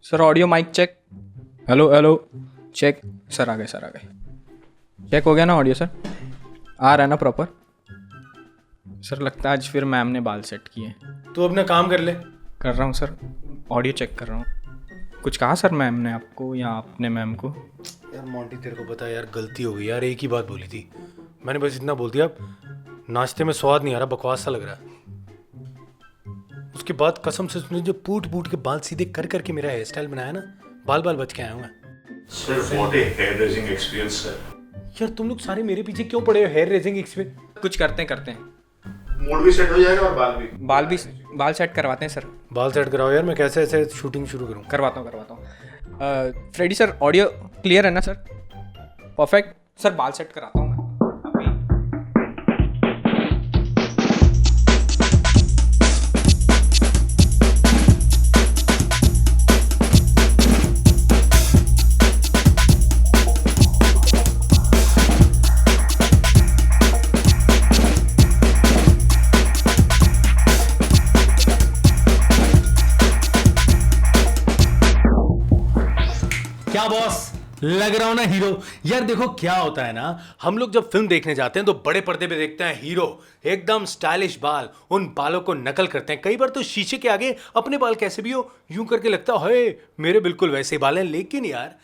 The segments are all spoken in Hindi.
Sir audio mic check. Hello hello check. Sir आ गए सर आ गए। चेक हो गया ना ऑडियो सर? आ रहा है ना प्रॉपर? सर लगता है आज फिर मैम ने बाल सेट किए। तू अपना काम कर ले। कर रहा हूँ सर, ऑडियो चेक कर रहा हूँ। कुछ कहा सर मैम ने आपको या आपने मैम को? यार मोंटी तेरे को पता है यार, गलती हो गई यार, एक ही बात बोली थी मैंने, बस इतना बोल दिया। नाश्ते में स्वाद नहीं आ रहा, बकवास सा लग रहा है। उसके बाद कसम से उसने जो पूट पूट के बाल सीधे कर करके मेरा हेयर स्टाइल बनाया ना, बाल बाल बच के आया हूँ मैं। Sir, what a hair-raising experience, sir. यार तुम लोग सारे मेरे पीछे क्यों पड़े हो हेयर रेजिंग एक्सपीरियंस? कुछ करते हैं मूड भी सेट हो जाएगा और बाल सेट करवाते हैं सर। बाल सेट कराओ यार, मैं कैसे ऐसे शूटिंग शुरू करूँ? करवाता हूँ। फ्रेडी सर ऑडियो क्लियर है ना सर? परफेक्ट सर, बाल सेट कराता हूँ मैं अभी। क्या बॉस, लग रहा हो ना हीरो? यार देखो क्या होता है ना, हम लोग जब फिल्म देखने जाते हैं तो बड़े पर्दे पे देखते हैं हीरो एकदम स्टाइलिश बाल, उन बालों को नकल करते हैं। कई बार तो शीशे के आगे अपने बाल कैसे भी हो यूं करके लगता है मेरे बिल्कुल वैसे बाल हैं। लेकिन यार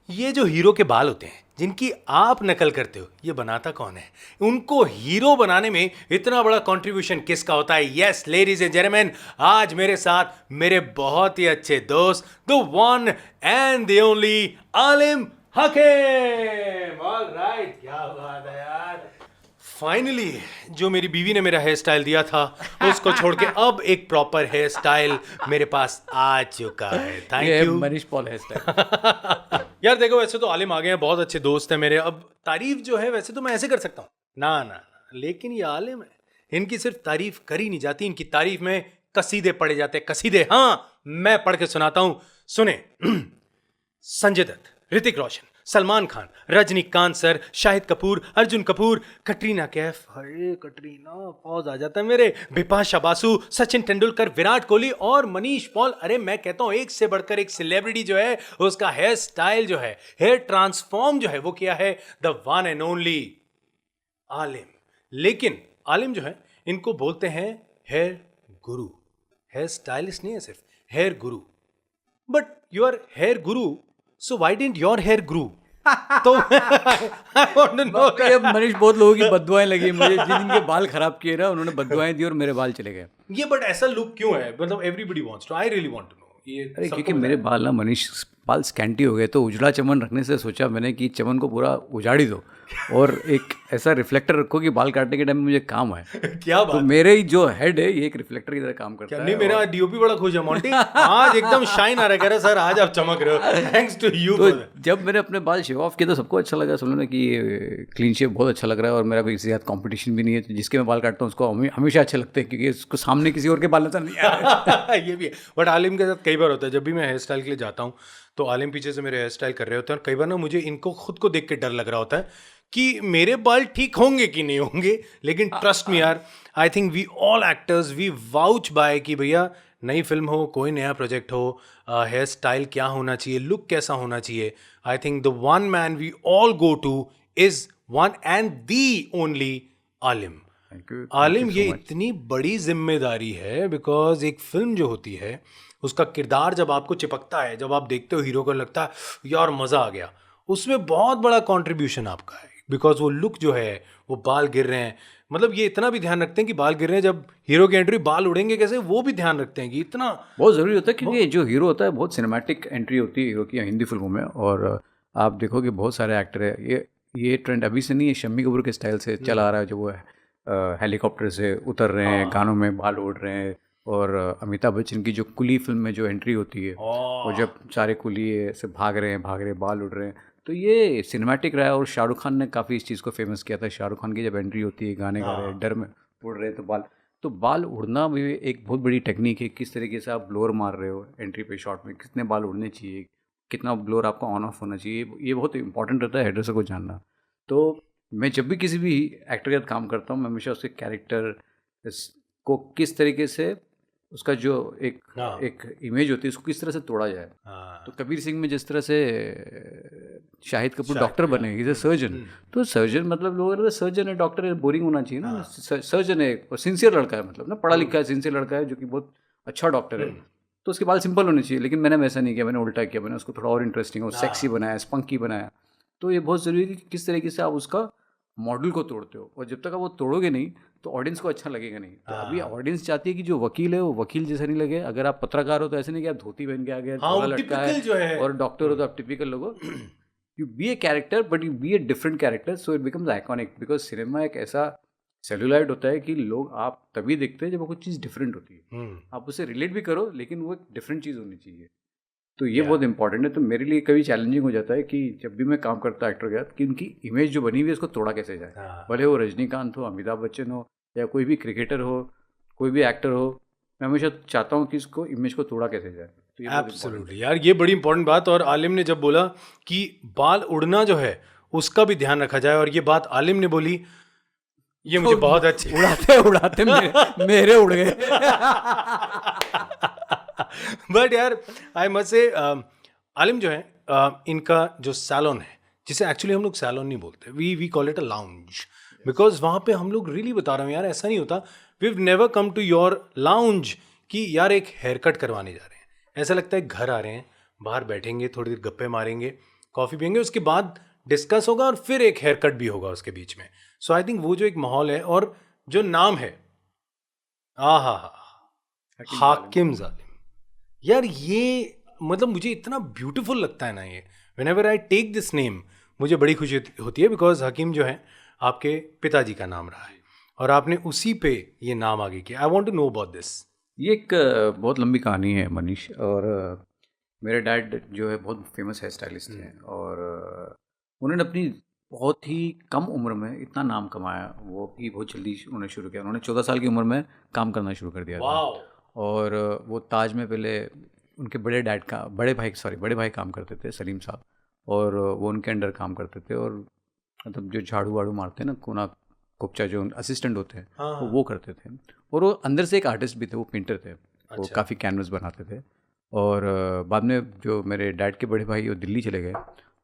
ये जो हीरो के बाल होते हैं जिनकी आप नकल करते हो, ये बनाता कौन है? उनको हीरो बनाने में इतना बड़ा कंट्रीब्यूशन किसका होता है? यस लेडीज एंड जेंटलमैन, आज मेरे साथ मेरे बहुत ही अच्छे दोस्त, the one and the only आलिम हकीम। ऑलराइट, क्या बात है यार, फाइनली जो मेरी बीवी ने मेरा हेयर स्टाइल दिया था उसको छोड़ के अब एक प्रॉपर हेयर स्टाइल मेरे पास आ चुका है। Thank you Manish Paul hair style. यार देखो, वैसे तो आलिम आ गए हैं, बहुत अच्छे दोस्त हैं मेरे। अब तारीफ जो है वैसे तो मैं ऐसे कर सकता हूँ ना, लेकिन ये आलिम है, इनकी सिर्फ तारीफ करी नहीं जाती, इनकी तारीफ में कसीदे पढ़े जाते हैं। कसीदे, हाँ मैं पढ़ के सुनाता हूं, सुने। संजय दत्त, ऋतिक रोशन, सलमान खान, रजनीकांत सर, शाहिद कपूर, अर्जुन कपूर, कटरीना कैफ, अरे कटरीना पौज आ जाता है मेरे, बिपाशा बासु, सचिन तेंदुलकर, विराट कोहली और मनीष पॉल। अरे मैं कहता हूं एक से बढ़कर एक सेलिब्रिटी जो है उसका हेयर स्टाइल जो है, हेयर ट्रांसफॉर्म जो है वो किया है द वन एंड ओनली आलिम। लेकिन आलिम जो है इनको बोलते हैं हेयर गुरु। हेयर स्टाइलिस्ट नहीं है, सिर्फ hair Guru. But you are here Guru, so why didn't your hair grew? तो I want to know ये मनीष, बहुत लोगों की बददुआएं लगी मुझे, जिनके बाल खराब किए ना उन्होंने बददुआएं दी और मेरे बाल चले गए। ये बट ऐसा लुक क्यों है? मतलब everybody wants to, I really want to know ये। अरे क्योंकि मेरे बाल ना मनीष, बाल स्कैंटी हो गए, तो उजला चमन रखने से सोचा मैंने कि चमन को पूरा उजाड़ी दो और एक ऐसा रिफ्लेक्टर रखो कि बाल काटने के टाइम में मुझे काम आए। क्या बात, तो मेरे ही जो हेड है ये एक रिफ्लेक्टर की तरह काम करता है। नहीं मेरा डीओपी बड़ा खुश है मोंटी, आज एकदम शाइन आ रहा है, कह रहा सर आज आप चमक रहे हो, थैंक्स टू यू। तो जब मैंने अपने बाल शेव ऑफ किए तो सबको अच्छा लगा, सब लोगों ने कि क्लीन शेव बहुत अच्छा लग रहा है और मेरा भी ज्यादा कंपटीशन भी नहीं है, तो जिसके मैं बाल काटता हूँ उसको हमेशा अच्छे लगते हैं क्योंकि उसको सामने किसी और के बाल नजर नहीं आ रहे। ये भी है। बट आलिम के साथ कई बार होता है, जब भी मैं हेयर स्टाइल के लिए जाता हूँ तो आलिम पीछे से मेरे हेयर स्टाइल कर रहे होते हैं और कई बार ना मुझे इनको खुद को देख के डर लग रहा होता है कि मेरे बाल ठीक होंगे कि नहीं होंगे। लेकिन ट्रस्ट मी यार, I think we all actors we vouch by कि भैया नई फिल्म हो, कोई नया प्रोजेक्ट हो, हेयर स्टाइल क्या होना चाहिए, लुक कैसा होना चाहिए। I think the one man we all go to is one and the only Aalim. Aalim, ये इतनी बड़ी जिम्मेदारी है बिकॉज एक फिल्म जो होती है उसका किरदार जब आपको चिपकता है, जब आप देखते हो हीरो को लगता है यार मज़ा आ गया, उसमें बहुत बड़ा कंट्रीब्यूशन आपका है। बिकॉज वो लुक जो है, वो बाल गिर रहे हैं, मतलब ये इतना भी ध्यान रखते हैं कि बाल गिर रहे हैं, जब हीरो की एंट्री बाल उड़ेंगे कैसे वो भी ध्यान रखते हैं कि इतना बहुत ज़रूरी होता है क्योंकि जो हीरो होता है बहुत सिनेमैटिक एंट्री होती है हीरो की हिंदी फिल्मों में। और आप देखोगे बहुत सारे एक्टर है, ये ट्रेंड अभी से नहीं है, शम्मी कपूर के स्टाइल से चला आ रहा है, जो वो है हेलीकॉप्टर से उतर रहे हैं, गानों में बाल उड़ रहे हैं। और अमिताभ बच्चन की जो कुली फिल्म में जो एंट्री होती है, और जब सारे कुली से भाग रहे हैं बाल उड़ रहे हैं, तो ये सिनेमैटिक रहा है। और शाहरुख खान ने काफ़ी इस चीज़ को फेमस किया था। शाहरुख खान की जब एंट्री होती है, गाने गा रहे हैं, डर में उड़ रहे हैं, तो बाल उड़ना भी एक बहुत बड़ी टेक्निक है। किस तरीके से आप ब्लोअर मार रहे हो एंट्री पे, शॉट में कितने बाल उड़ने चाहिए, कितना ब्लोअर आपका ऑन ऑफ होना चाहिए, ये बहुत इंपॉर्टेंट रहता है हेडर को जानना। तो मैं जब भी किसी भी एक्टर के साथ काम करता हूँ, मैं हमेशा उसके कैरेक्टर को किस तरीके से उसका जो एक हाँ। एक इमेज होती है उसको किस तरह से तोड़ा जाए। हाँ, तो कबीर सिंह में जिस तरह से शाहिद कपूर डॉक्टर बने, इज ए सर्जन, तो सर्जन मतलब लोग सर्जन है, डॉक्टर है, बोरिंग होना चाहिए ना। सर्जन है और सिंसियर लड़का है, मतलब ना पढ़ा लिखा है, सिंसियर लड़का है जो कि बहुत अच्छा डॉक्टर है, तो उसके बाल सिंपल होने चाहिए। लेकिन मैंने वैसा नहीं किया, मैंने उल्टा किया, मैंने उसको थोड़ा और इंटरेस्टिंग और सेक्सी बनाया, स्पंकी बनाया। तो ये बहुत ज़रूरी है कि किस तरीके से आप उसका मॉडल को तोड़ते हो, और जब तक आप वो तोड़ोगे नहीं तो ऑडियंस को अच्छा लगेगा नहीं। तो अभी ऑडियंस चाहती है कि जो वकील है वो वकील जैसा नहीं लगे। अगर आप पत्रकार हो तो ऐसे नहीं कि आप धोती पहन के आ गए, हाँ, थोड़ा वो लटका typical जो है। और डॉक्टर हो तो आप टिपिकल लोगो। You be a character but you be a different character, so it becomes iconic. Because cinema एक ऐसा सेलुलाइट होता है कि लोग आप तभी देखते हैं जब वो कुछ चीज़ डिफरेंट होती है। आप उससे रिलेट भी करो लेकिन वो एक डिफरेंट चीज़ होनी चाहिए। तो ये बहुत इंपॉर्टेंट है। तो मेरे लिए कभी चैलेंजिंग हो जाता है कि जब भी मैं काम करता एक्टर के साथ, कि उनकी इमेज जो बनी हुई है उसको तोड़ा कैसे जाए। भले वो रजनीकांत हो, अमिताभ बच्चन हो, या कोई भी क्रिकेटर हो, कोई भी एक्टर हो, मैं हमेशा चाहता हूँ कि इसको इमेज को तोड़ा कैसे जाए। तो ये बहुत important है। एब्सोल्युटली यार, ये बड़ी इंपॉर्टेंट बात। और आलिम ने जब बोला कि बाल उड़ना जो है उसका भी ध्यान रखा जाए, और ये बात आलिम ने बोली, ये मुझे बहुत अच्छी उड़ाते उड़ाते मेरे उड़ गए। बट यार आई मस्ट से आलिम जो है इनका जो सैलून है, जिसे एक्चुअली हम लोग सैलून नहीं बोलते, we call it a lounge, because वहाँ पे हम लोग रियली बता रहे हैं यार, ऐसा नहीं होता। We have never come to your lounge कि यार एक हेयर कट करवाने जा रहे हैं। ऐसा लगता है घर आ रहे हैं, बाहर बैठेंगे, थोड़ी देर गप्पे मारेंगे, कॉफ़ी पियेंगे, उसके बाद डिस्कस होगा और फिर एक हेयर कट भी होगा उसके बीच में। सो आई थिंक वो जो एक माहौल है और जो नाम है, हाकिम जालिम, यार ये मतलब मुझे इतना ब्यूटीफुल लगता है ना ये। Whenever I take this name मुझे बड़ी खुशी होती है, बिकॉज हकीम जो है आपके पिताजी का नाम रहा है और आपने उसी पे ये नाम आगे किया। I want to know about this. ये एक बहुत लंबी कहानी है मनीष। और मेरे डैड जो है बहुत फेमस हेयर स्टाइलिस्ट हैं, और उन्होंने अपनी बहुत ही कम उम्र में इतना नाम कमाया, वो भी बहुत जल्दी उन्होंने शुरू किया। उन्होंने 14 साल की उम्र में काम करना शुरू कर दिया था। और वो ताज में पहले उनके बड़े भाई काम करते थे, सलीम साहब, और वो उनके अंडर काम करते थे। और मतलब जो झाड़ू वाड़ू मारते हैं ना, कोना कुपचा जो असिस्टेंट होते हैं, वो करते थे। और वो अंदर से एक आर्टिस्ट भी थे, वो पेंटर थे। वो काफ़ी कैनवस बनाते थे। और बाद में जो मेरे डैड के बड़े भाई वो दिल्ली चले गए,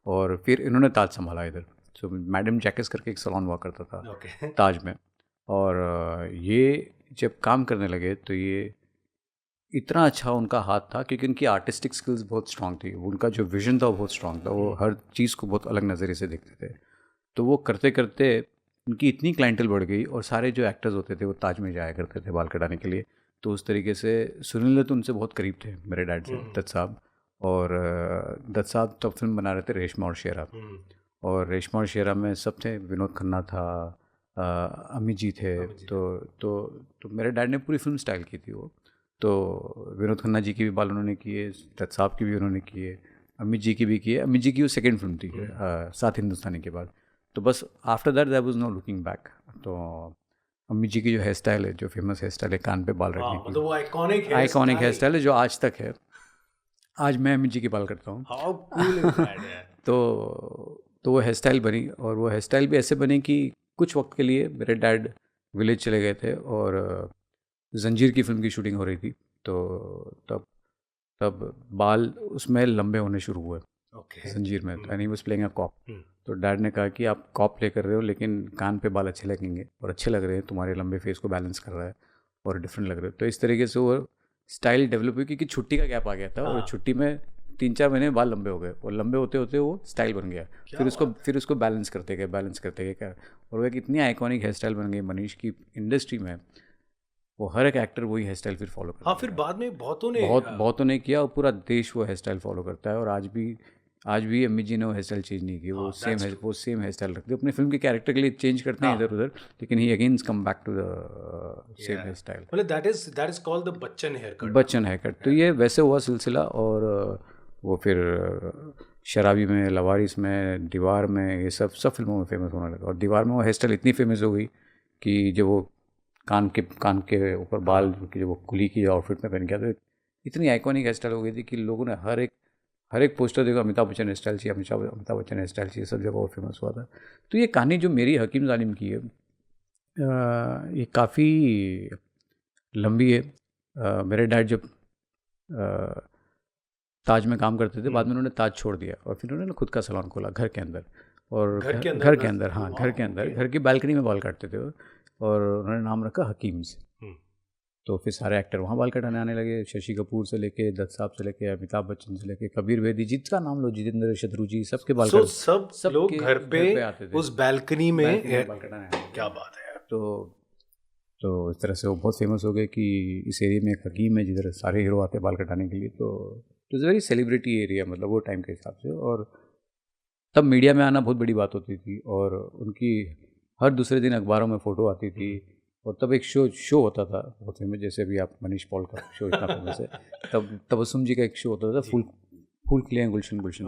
और फिर इन्होंने ताज संभाला इधर। सो मैडम जैकेस करके एक सलॉन हुआ करता था ताज में। और ये जब काम करने लगे तो ये इतना अच्छा उनका हाथ था, क्योंकि उनकी आर्टिस्टिक स्किल्स बहुत स्ट्रांग थी। उनका जो विजन था वो बहुत स्ट्रांग था। वो हर चीज़ को बहुत अलग नज़रिए से देखते थे। तो वो करते करते उनकी इतनी क्लाइंटल बढ़ गई, और सारे जो एक्टर्स होते थे वो ताज में जाया करते थे बाल कटाने के लिए। तो उस तरीके से सुनील तो उनसे बहुत करीब थे मेरे डैड से, दत्त साहब। और दत्त साहब तब फिल्म बना रहे थे रेशमा और शेरा, और रेशमा और शेरा में सब थे। विनोद खन्ना था, अमित जी थे। तो मेरे डैड ने पूरी फिल्म स्टाइल की थी वो। तो विनोद खन्ना जी की भी बाल उन्होंने किए, दत्त साहब की भी उन्होंने किए, अमित जी की भी किए। अमित जी की वो सेकेंड फिल्म थी साथ हिंदुस्तानी के बाद। तो बस after that there was no looking back. तो अमित जी की जो हेयर स्टाइल है, जो फेमस हेयर स्टाइल है कान पे बाल रखने की, मतलब वो आइकॉनिक हेयर स्टाइल है जो आज तक है। आज मैं अमित जी के बाल करता हूँ। हाउ कूल इज दैट यार। तो वो हेयर स्टाइल बनी, और वो हेयर स्टाइल भी ऐसे बनी कि कुछ वक्त के लिए मेरे डैड विलेज चले गए थे, और जंजीर की फिल्म की शूटिंग हो रही थी। तो तब बाल उसमें लंबे होने शुरू हुए जंजीर में। And he was playing a cop. तो डैड ने कहा कि आप कॉप प्ले कर रहे हो लेकिन कान पे बाल अच्छे लगेंगे, और अच्छे लग रहे हैं, तुम्हारे लंबे फेस को बैलेंस कर रहा है और डिफरेंट लग रहे हो। तो इस तरीके से वो स्टाइल डेवलप हुई, क्योंकि छुट्टी का गैप आ गया था, और छुट्टी में 3-4 महीने बाल लंबे हो गए, और लंबे होते होते वो स्टाइल बन गया। फिर उसको बैलेंस करते गए क्या, और वो एक इतनी आइकॉनिक हेयर स्टाइल बन गई मनीष की इंडस्ट्री में। वो हर एक एक्टर वही हेयर स्टाइल फिर फॉलो करता है। फिर बाद में बहुतों ने किया, और पूरा देश वो हेयर स्टाइल फॉलो करता है। और आज भी अम्मी जी ने वो हेयर स्टाइल चेंज नहीं की। वो सेम हेयर स्टाइल रखते, अपने फिल्म के कैरेक्टर के लिए चेंज करते हैं इधर उधर, लेकिन he again come back to the same hair style. मतलब that is called the Bachchan hair cut. तो ये वैसे हुआ सिलसिला। और वो फिर शराबी में, लवारिस में, दीवार में, ये सब फिल्मों में फेमस होने लगा। और दीवार में वो हेयर स्टाइल इतनी फेमस हो गई कि जब वो कान के ऊपर बाल की जो वो कुली की आउटफिट में पहन गया, तो इतनी आइकॉनिक हेयर स्टाइल हो गई थी कि लोगों ने हर एक पोस्टर देखा, अमिताभ बच्चन हेयर स्टाइल चाहिए, अमिताभ बच्चन हेयर स्टाइल चाहिए, सब जगह वो फेमस हुआ था। तो ये कहानी जो मेरी हकीम जालिम की है, ये काफ़ी लंबी है। मेरे डैड जब ताज में काम करते थे, बाद में उन्होंने ताज छोड़ दिया और फिर उन्होंने खुद का सैलून खोला घर के अंदर। और घर के अंदर हाँ, घर के अंदर, घर की बालकनी में बाल काटते थे वो, और उन्होंने नाम रखा हकीम से। तो फिर सारे एक्टर वहाँ बाल कटाने आने लगे, शशि कपूर से लेके, दत्त साहब से लेके, अमिताभ बच्चन से लेके, कबीर बेदी, जिसका नाम लो, जितेंद्र शत्रुजी, सबके बाल सब लोग घर पे आते थे उस बैल्कनी में बाल कटाने। क्या बात है यार। तो इस तरह से वो बहुत फेमस हो गए कि इस एरिया में एक हकीम है जिधर सारे हीरो आते हैं बाल कटाने के लिए। तो it is very celebrity area, मतलब वो टाइम के हिसाब से। और तब मीडिया में आना बहुत बड़ी बात होती थी, और उनकी हर दूसरे दिन अखबारों में फ़ोटो आती थी। और तब एक शो होता था बहुत फेमस, जैसे अभी आप मनीष पॉल का शो इतना फेमस है, तब तबस्सुम जी का एक शो होता था, फूल खिले गुलशन गुलशन।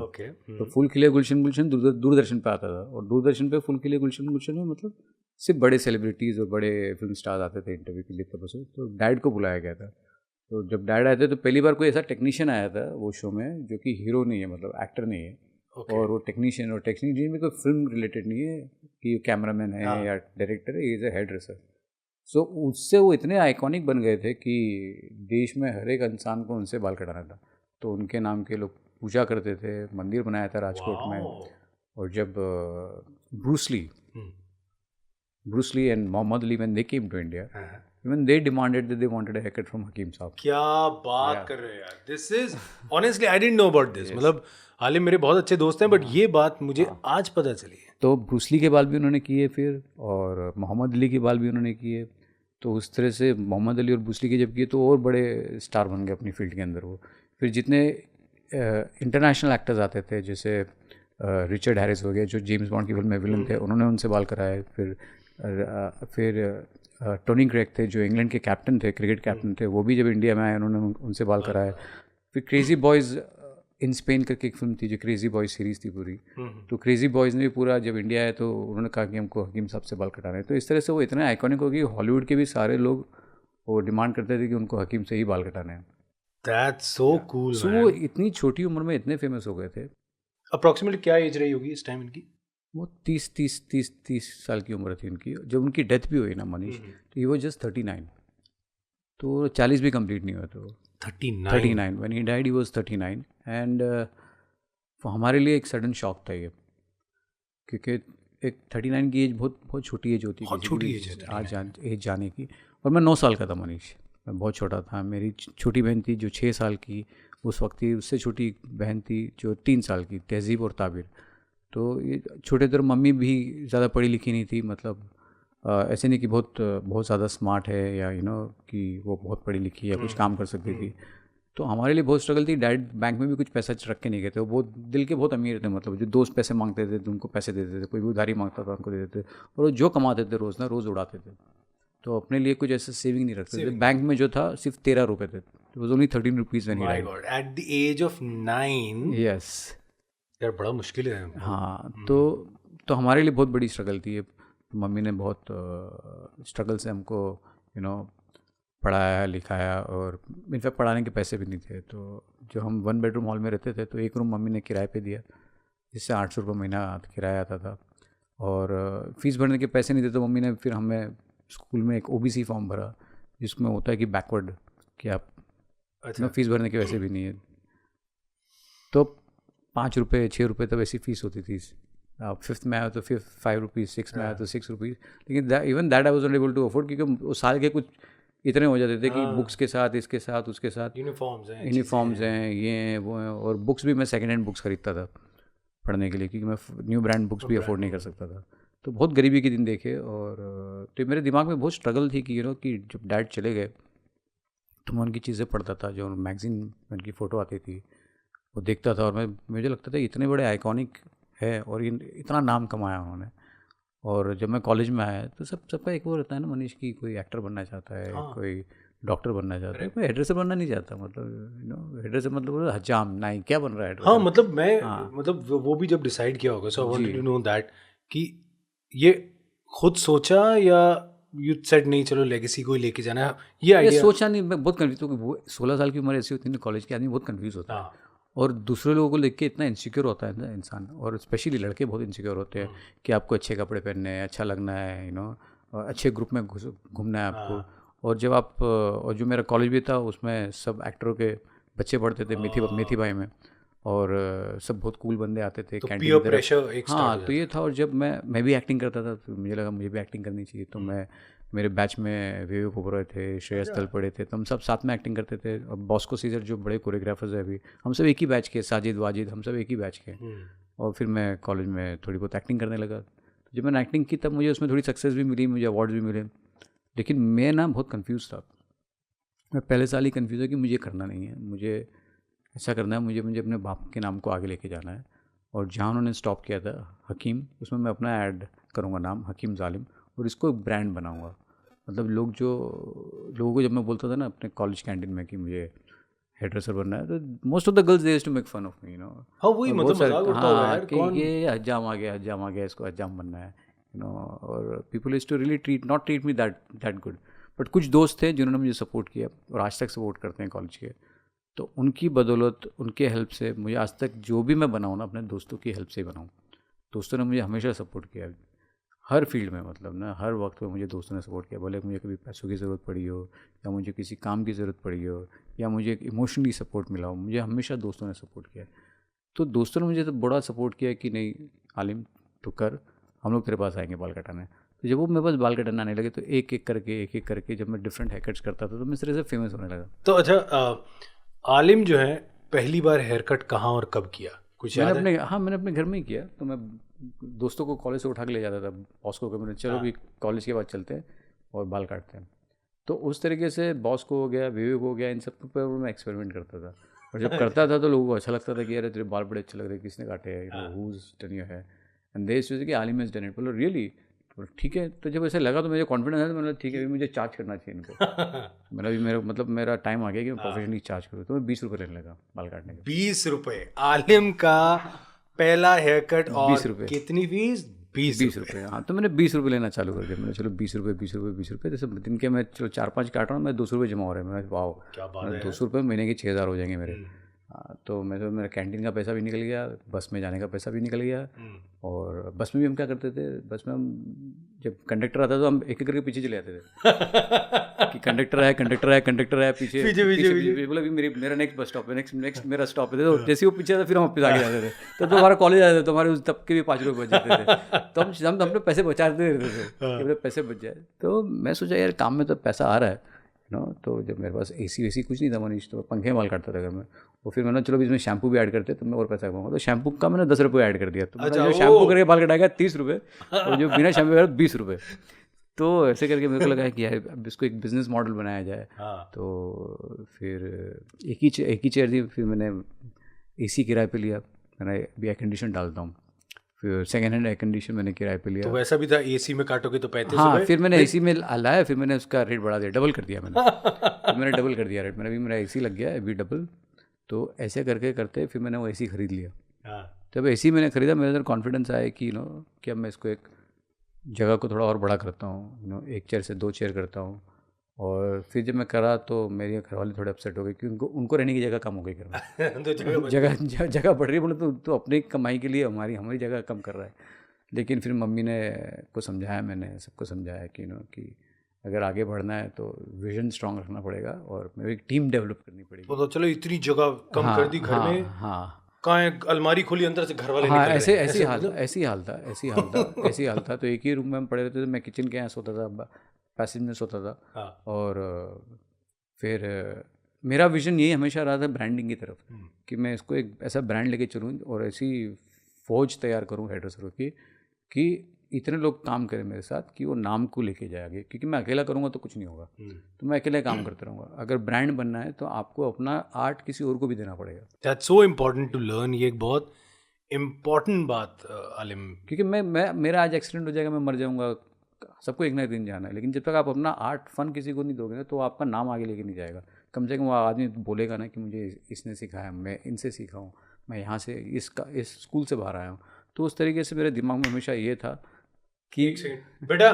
तो फूल खिले गुलशन गुलशन दूरदर्शन पे आता था, और दूरदर्शन पे फूल खिले गुलशन गुलशन में मतलब सिर्फ बड़े सेलिब्रिटीज़ और बड़े फिल्म स्टार्स आते थे इंटरव्यू के लिए तब से। तो डैड को बुलाया गया था। तो जब डैड आए थे तो पहली बार कोई ऐसा टेक्नीशियन आया था वो शो में जो कि हीरो नहीं है, मतलब एक्टर नहीं है। और वो टेक्नीशियन में कोई फिल्म रिलेटेड नहीं है कि कैमरामैन है या डायरेक्टर है, इज़ अ हेयर ड्रेसर। सो उससे वो इतने आइकॉनिक बन गए थे कि देश में हर एक इंसान को उनसे बाल कटाना था। तो उनके नाम के लोग पूजा करते थे, मंदिर बनाया था राजकोट में। और जब Bruce Lee and Muhammad Ali when they came to India, even they demanded that they wanted a haircut from Hakim Sahab. क्या बात कर रहे हो यार, this is honestly I didn't know about this. मतलब आलिम मेरे बहुत अच्छे दोस्त हैं, बट ये बात मुझे आज पता चली है। तो ब्रूस ली के बाल भी उन्होंने किए फिर, और मोहम्मद अली के बाल भी उन्होंने किए। तो उस तरह से मोहम्मद अली और ब्रूस ली के जब किए तो और बड़े स्टार बन गए अपनी फील्ड के अंदर वो। फिर जितने इंटरनेशनल एक्टर्स आते थे, जैसे रिचर्ड हैरिस हो गए जो जेम्स बॉन्ड की फिल्म में विलन थे, उन्होंने उनसे बाल कराए। फिर टोनी क्रेग थे जो इंग्लैंड के कैप्टन थे, क्रिकेट कैप्टन थे, वो भी जब इंडिया में आए उन्होंने उनसे बाल कराए। फिर क्रेजी बॉयज़ इन स्पेन करके एक फिल्म थी जो क्रेजी बॉयज सीरीज़ थी पूरी। तो क्रेजी बॉयज़ ने भी पूरा जब इंडिया आए तो उन्होंने कहा कि हमको हकीम साहब से बाल कटाने हैं। तो इस तरह से वो इतने आइकॉनिक हो गई, हॉलीवुड के भी सारे लोग वो डिमांड करते थे कि उनको हकीम से ही बाल कटाने हैं। That's so cool. सो वो इतनी छोटी उम्र में इतने फेमस हो गए थे। अप्रॉक्सीमेटली क्या एज रही होगी इस टाइम इनकी? वो 30 साल की उम्र थी उनकी। जब उनकी डेथ भी हुई ना मनीष, तो ही वाज जस्ट 39। तो 40 भी कंप्लीट नहीं हुआ। तो 39 when he died he was 39। And हमारे लिए एक सडन शॉक था ये, क्योंकि एक 39 की एज बहुत छोटी एज होती है, बहुत छोटी एज है आज एज जाने की। और मैं 9 साल का था मनीष, मैं बहुत छोटा था। मेरी छोटी बहन थी जो 6 साल की उस वक्त थी, उससे छोटी बहन थी जो 3 साल की, तहजीब और ताबिर। तो ये छोटे थे। मम्मी भी ज़्यादा पढ़ी लिखी नहीं थी, मतलब ऐसे नहीं कि बहुत ज़्यादा स्मार्ट है या कि वो बहुत पढ़ी लिखी या कुछ काम कर सकती थी। तो हमारे लिए बहुत स्ट्रगल थी। डैड बैंक में भी कुछ पैसा रख के नहीं गए थे, वो बहुत दिल के बहुत अमीर थे। मतलब जो दोस्त पैसे मांगते थे तो उनको पैसे देते थे, कोई भी उधारी मांगता था उनको दे देते थे, और वो जो कमाते थे रोज़ उड़ाते थे। तो अपने लिए कुछ ऐसा सेविंग नहीं रखते थे। बैंक में जो था सिर्फ 13 रुपये थे। It was only 13 rupees when he died at the age of 9। Yes यार बड़ा मुश्किल है। हाँ, तो हमारे लिए बहुत बड़ी स्ट्रगल थी। मम्मी ने बहुत स्ट्रगल से हमको पढ़ाया लिखाया, और इनफैक्ट पढ़ाने के पैसे भी नहीं थे। तो जो हम 1 बेडरूम हॉल में रहते थे, तो एक रूम मम्मी ने किराए पे दिया, जिससे 800 रुपये महीना किराया आता था। और फीस भरने के पैसे नहीं थे, तो मम्मी ने फिर हमें स्कूल में एक OBC फॉर्म भरा, जिसमें होता है कि बैकवर्ड, कि आप फीस भरने के वैसे भी नहीं है। तो 5 रुपये 6 रुपये तब ऐसी फ़ीस होती थी। आप 5th में आया तो फिर 5 रुपीज़, 6 में आया तो 6 रुपीज़। लेकिन even that I was not able to afford, क्योंकि उस साल के कुछ इतने हो जाते थे कि बुक्स के साथ, इसके साथ, उसके साथ, यूनिफॉर्म्स हैं, ये हैं, वो हैं। और बुक्स भी मैं सेकेंड हैंड बुक्स खरीदता था पढ़ने के लिए, क्योंकि मैं न्यू ब्रांड बुक्स भी अफोर्ड नहीं कर सकता था। तो बहुत गरीबी के दिन देखे। और तो मेरे दिमाग में बहुत स्ट्रगल थी कि कि जब डैड चले गए तो मैं उनकी चीज़ें पढ़ता था, जो मैगज़ीन में उनकी फ़ोटो आती थी वो देखता था, और मुझे लगता था इतने बड़े आइकॉनिक है और इतना नाम कमाया उन्होंने। और जब मैं कॉलेज में आया तो सबका एक वो रहता है ना मनीष, की कोई एक्टर बनना चाहता है, कोई डॉक्टर बनना चाहता है, कोई हेडड्रेसर बनना नहीं चाहता। मतलब हेडड्रेसर मतलब हजाम नहीं, क्या बन रहा है। हाँ, मतलब वो भी जब डिसाइड किया होगा, so I wanted to know that कि ये खुद सोचा या यू सेड नहीं चलो लेगेसी को ही लेके जाना है, ये आइडिया सोचा नहीं। मैं बहुत कन्फ्यूज हूँ। वो 16 साल की उम्र ऐसी होती है कॉलेज के आदमी, बहुत कन्फ्यूज होता है। और दूसरे लोगों को देख के इतना इनसिक्योर होता है ना इंसान, और स्पेशली लड़के बहुत इनसिक्योर होते हैं कि आपको अच्छे कपड़े पहनने हैं, अच्छा लगना है, अच्छे ग्रुप में घूमना है आपको। और जब आप और जो मेरा कॉलेज भी था उसमें सब एक्टरों के बच्चे पढ़ते थे मेथी भाई में, और सब बहुत कूल बंदे आते थे तो कैंटीन peer की तरफ। pressure एक start हाँ हो तो ये था। और जब मैं भी एक्टिंग करता था तो मुझे लगा मुझे भी एक्टिंग करनी चाहिए। तो मैं मेरे बैच में विवेक ओबरॉय थे, श्रेयस तलपड़े थे, तो हम सब साथ में एक्टिंग करते थे। और बॉस्को सीजर जो बड़े कोरियोग्राफर्स हैं अभी, हम सब एक ही बैच के, साजिद वाजिद, हम सब एक ही बैच के। और फिर मैं कॉलेज में थोड़ी बहुत एक्टिंग करने लगा। तो जब मैंने एक्टिंग की तब मुझे उसमें थोड़ी सक्सेस भी मिली, मुझे अवार्ड्स भी मिले। लेकिन मैं ना बहुत कंफ्यूज था। मैं पहले साल ही कंफ्यूज था कि मुझे करना नहीं है, मुझे ऐसा करना है, मुझे अपने बाप के नाम को आगे लेके जाना है। और जहाँ उन्होंने स्टॉप किया था हकीम, उसमें मैं अपना ऐड करूँगा, नाम हकीम ज़ालिम, और इसको एक ब्रांड बनाऊँगा। मतलब लोगों को जब मैं बोलता था ना अपने कॉलेज कैंटीन में कि मुझे हेयर ड्रेसर बनना है, तो most of the girls they used to make fun of me, हाँ वही मतलब मजाक उड़ता होगा यार, कि ये हज्जाम आ गया, इसको हज्जाम बनना है, और people used to really not treat me that good. But कुछ दोस्त थे जिन्होंने मुझे सपोर्ट किया और आज तक सपोर्ट करते हैं कॉलेज के। तो उनकी बदौलत, उनके हेल्प से मुझे आज तक जो भी मैं बनाऊँ ना, अपने दोस्तों की हेल्प से ही बनाऊँ। दोस्तों ने मुझे हमेशा सपोर्ट किया हर फील्ड में, मतलब ना हर वक्त में मुझे दोस्तों ने सपोर्ट किया। बोले मुझे कभी पैसों की ज़रूरत पड़ी हो, या मुझे किसी काम की ज़रूरत पड़ी हो, या मुझे इमोशनली सपोर्ट मिला हो, मुझे हमेशा दोस्तों ने सपोर्ट किया। तो दोस्तों ने मुझे तो बड़ा सपोर्ट किया कि नहीं आलिम तो कर, हम लोग तेरे पास आएंगे बाल कटाने। तो जब वो मेरे पास बाल कटाने आने लगे तो एक एक करके जब मैं डिफरेंट हेयर कट्स करता था तो मैं इस तरह से फेमस होने लगा। तो अच्छा, आलिम जो है पहली बार हेयर कट कहाँ और कब किया, कुछ याद है? मैंने अपने घर में ही किया। तो मैं दोस्तों को कॉलेज से उठा के ले जाता था, बॉस को मैंने चलो भी कॉलेज के बाद चलते हैं और बाल काटते हैं। तो उस तरीके से बॉस को हो गया, विवेक हो गया, इन सब पर मैं एक्सपेरिमेंट करता था। और जब करता था तो लोगों को अच्छा लगता था कि यार तेरे बाल बड़े अच्छे लग रहे हैं, किसने काटे हैं, who's done your hair, and they used to say कि आलिम हैज डन इट। बोलो रियली? तो ठीक है। तो जब ऐसे लगा तो मुझे कॉन्फिडेंस आया, तो मैंने ठीक है अभी मुझे चार्ज करना चाहिए इनको। मेरा टाइम आ गया कि मैं प्रोफेशनली चार्ज करूँ। तो मैं 20 रुपये लेने लगा बाल काटने के। 20 रुपए आलिम का पहला हेयर कट, और 20 रुपये। कितनी फीस? 20 रुपये। हाँ तो मैंने 20 रुपये लेना चालू कर दिया। मैंने चलो 20 रुपये, जैसे दिन के मैं चलो 4-5 काट रहा हूँ, मैं 200 रुपये जमा हो रहे हैं। मैं वाओ क्या बात है, 200 रुपये महीने के 6,000 हो जाएंगे मेरे। तो मेरा कैंटीन का पैसा भी निकल गया, बस में जाने का पैसा भी निकल गया। और बस में भी हम क्या करते थे, बस में हम जब कंडक्टर आता तो हम एक करके पीछे चले जाते थे कि कंडक्टर है पीछे बोला मेरा नेक्स्ट बस स्टॉप है, नेक्स्ट मेरा स्टॉप है। तो जैसे वो पीछे था फिर हम वापस आगे जाते थे। तो हमारा कॉलेज आते थे तो हमारे उस तब के भी 5 रुपये बच जाते थे। तो हम अपने पैसे बचाते रहते थे, अपने पैसे बच जाए। तो मैं सोचा यार काम में तो पैसा आ रहा है तो जब मेरे पास एसी वेसी कुछ नहीं था मनीष, तो पंखे बाल काटता था घर में। और फिर मैंने चलो इसमें शैम्पू भी ऐड करते तो मैं और पैसा कमाऊंगा। तो शैम्पू का मैंने 10 रुपये ऐड कर दिया। तो जो शैम्पू करके बाल कटाएगा 30 रुपये, और जो बिना शैम्पू का 20 रुपये। तो ऐसे करके मेरे को लगा कि यार अब इसको एक बिजनेस मॉडल बनाया जाए। तो फिर एक ही चेयर थी, फिर मैंने एसी किराए पे लिया। मैंने अभी एयर कंडीशन डालता हूँ, फिर सेकेंड हैंड एयर कंडीशन मैंने किराए पे लिया। तो वैसा भी था, एसी में काटोगे तो 35 हाँ रुपए। फिर मैंने एसी में लाया, फिर मैंने उसका रेट बढ़ा दिया, डबल कर दिया मैंने डबल कर दिया रेट। अभी मेरा एसी लग गया अभी डबल। तो ऐसे करके करते फिर मैंने वो एसी खरीद लिया। जब एसी मैंने खरीदा मेरे अंदर कॉन्फिडेंस आया कि कि अब मैं इसको एक जगह को थोड़ा और बड़ा करता हूँ, 1 चेयर से 2 चेयर करता हूँ। और फिर जब मैं करा तो मेरे घर वाले थोड़े अपसेट हो गए कि उनको रहने की जगह कम हो गई घर में। तो जगह बढ़ रही है, बोले तो अपनी कमाई के लिए हमारी जगह कम कर रहा है। लेकिन फिर मम्मी ने को समझाया, मैंने सबको समझाया कि कि अगर आगे बढ़ना है तो विजन स्ट्रांग रखना पड़ेगा और मेरी एक टीम डेवलप करनी पड़ेगी। तो चलो इतनी जगह कम कर दी घर में। हाँ कहाँ अलमारी खोली, अंदर से घर वाले हाँ, निकल रहे हैं। ऐसी हाल था। तो एक ही रूम में हम पड़े रहते थे। मैं किचन के यहाँ सोता था, पैसेज में सोता था। और फिर मेरा विजन यही हमेशा रहा था ब्रांडिंग की तरफ, कि मैं इसको एक ऐसा ब्रांड लेके चलूँ और ऐसी फौज तैयार करूँ हेयर ड्रेसरों की कि इतने लोग काम करें मेरे साथ कि वो नाम को लेके जाए आगे। क्योंकि मैं अकेला करूँगा तो कुछ नहीं होगा, तो मैं अकेले काम करता रहूँगा। अगर ब्रांड बनना है तो आपको अपना आर्ट किसी और को भी देना पड़ेगा। That's so important to learn. ये एक बहुत इम्पोर्टेंट बात आलिम, क्योंकि मेरा आज एक्सीडेंट हो जाएगा, मैं मर जाऊँगा, सबको एक ना एक दिन जाना है। लेकिन जब तक आप अपना आर्ट फन किसी को नहीं दोगे ना तो आपका नाम आगे लेके नहीं जाएगा। कम से कम वो आदमी बोलेगा ना कि मुझे इसने सिखाया, मैं इनसे सीखा हूँ, मैं यहाँ से इस स्कूल से बाहर आया हूँ। तो उस तरीके से मेरे दिमाग में हमेशा ये था कि बेटा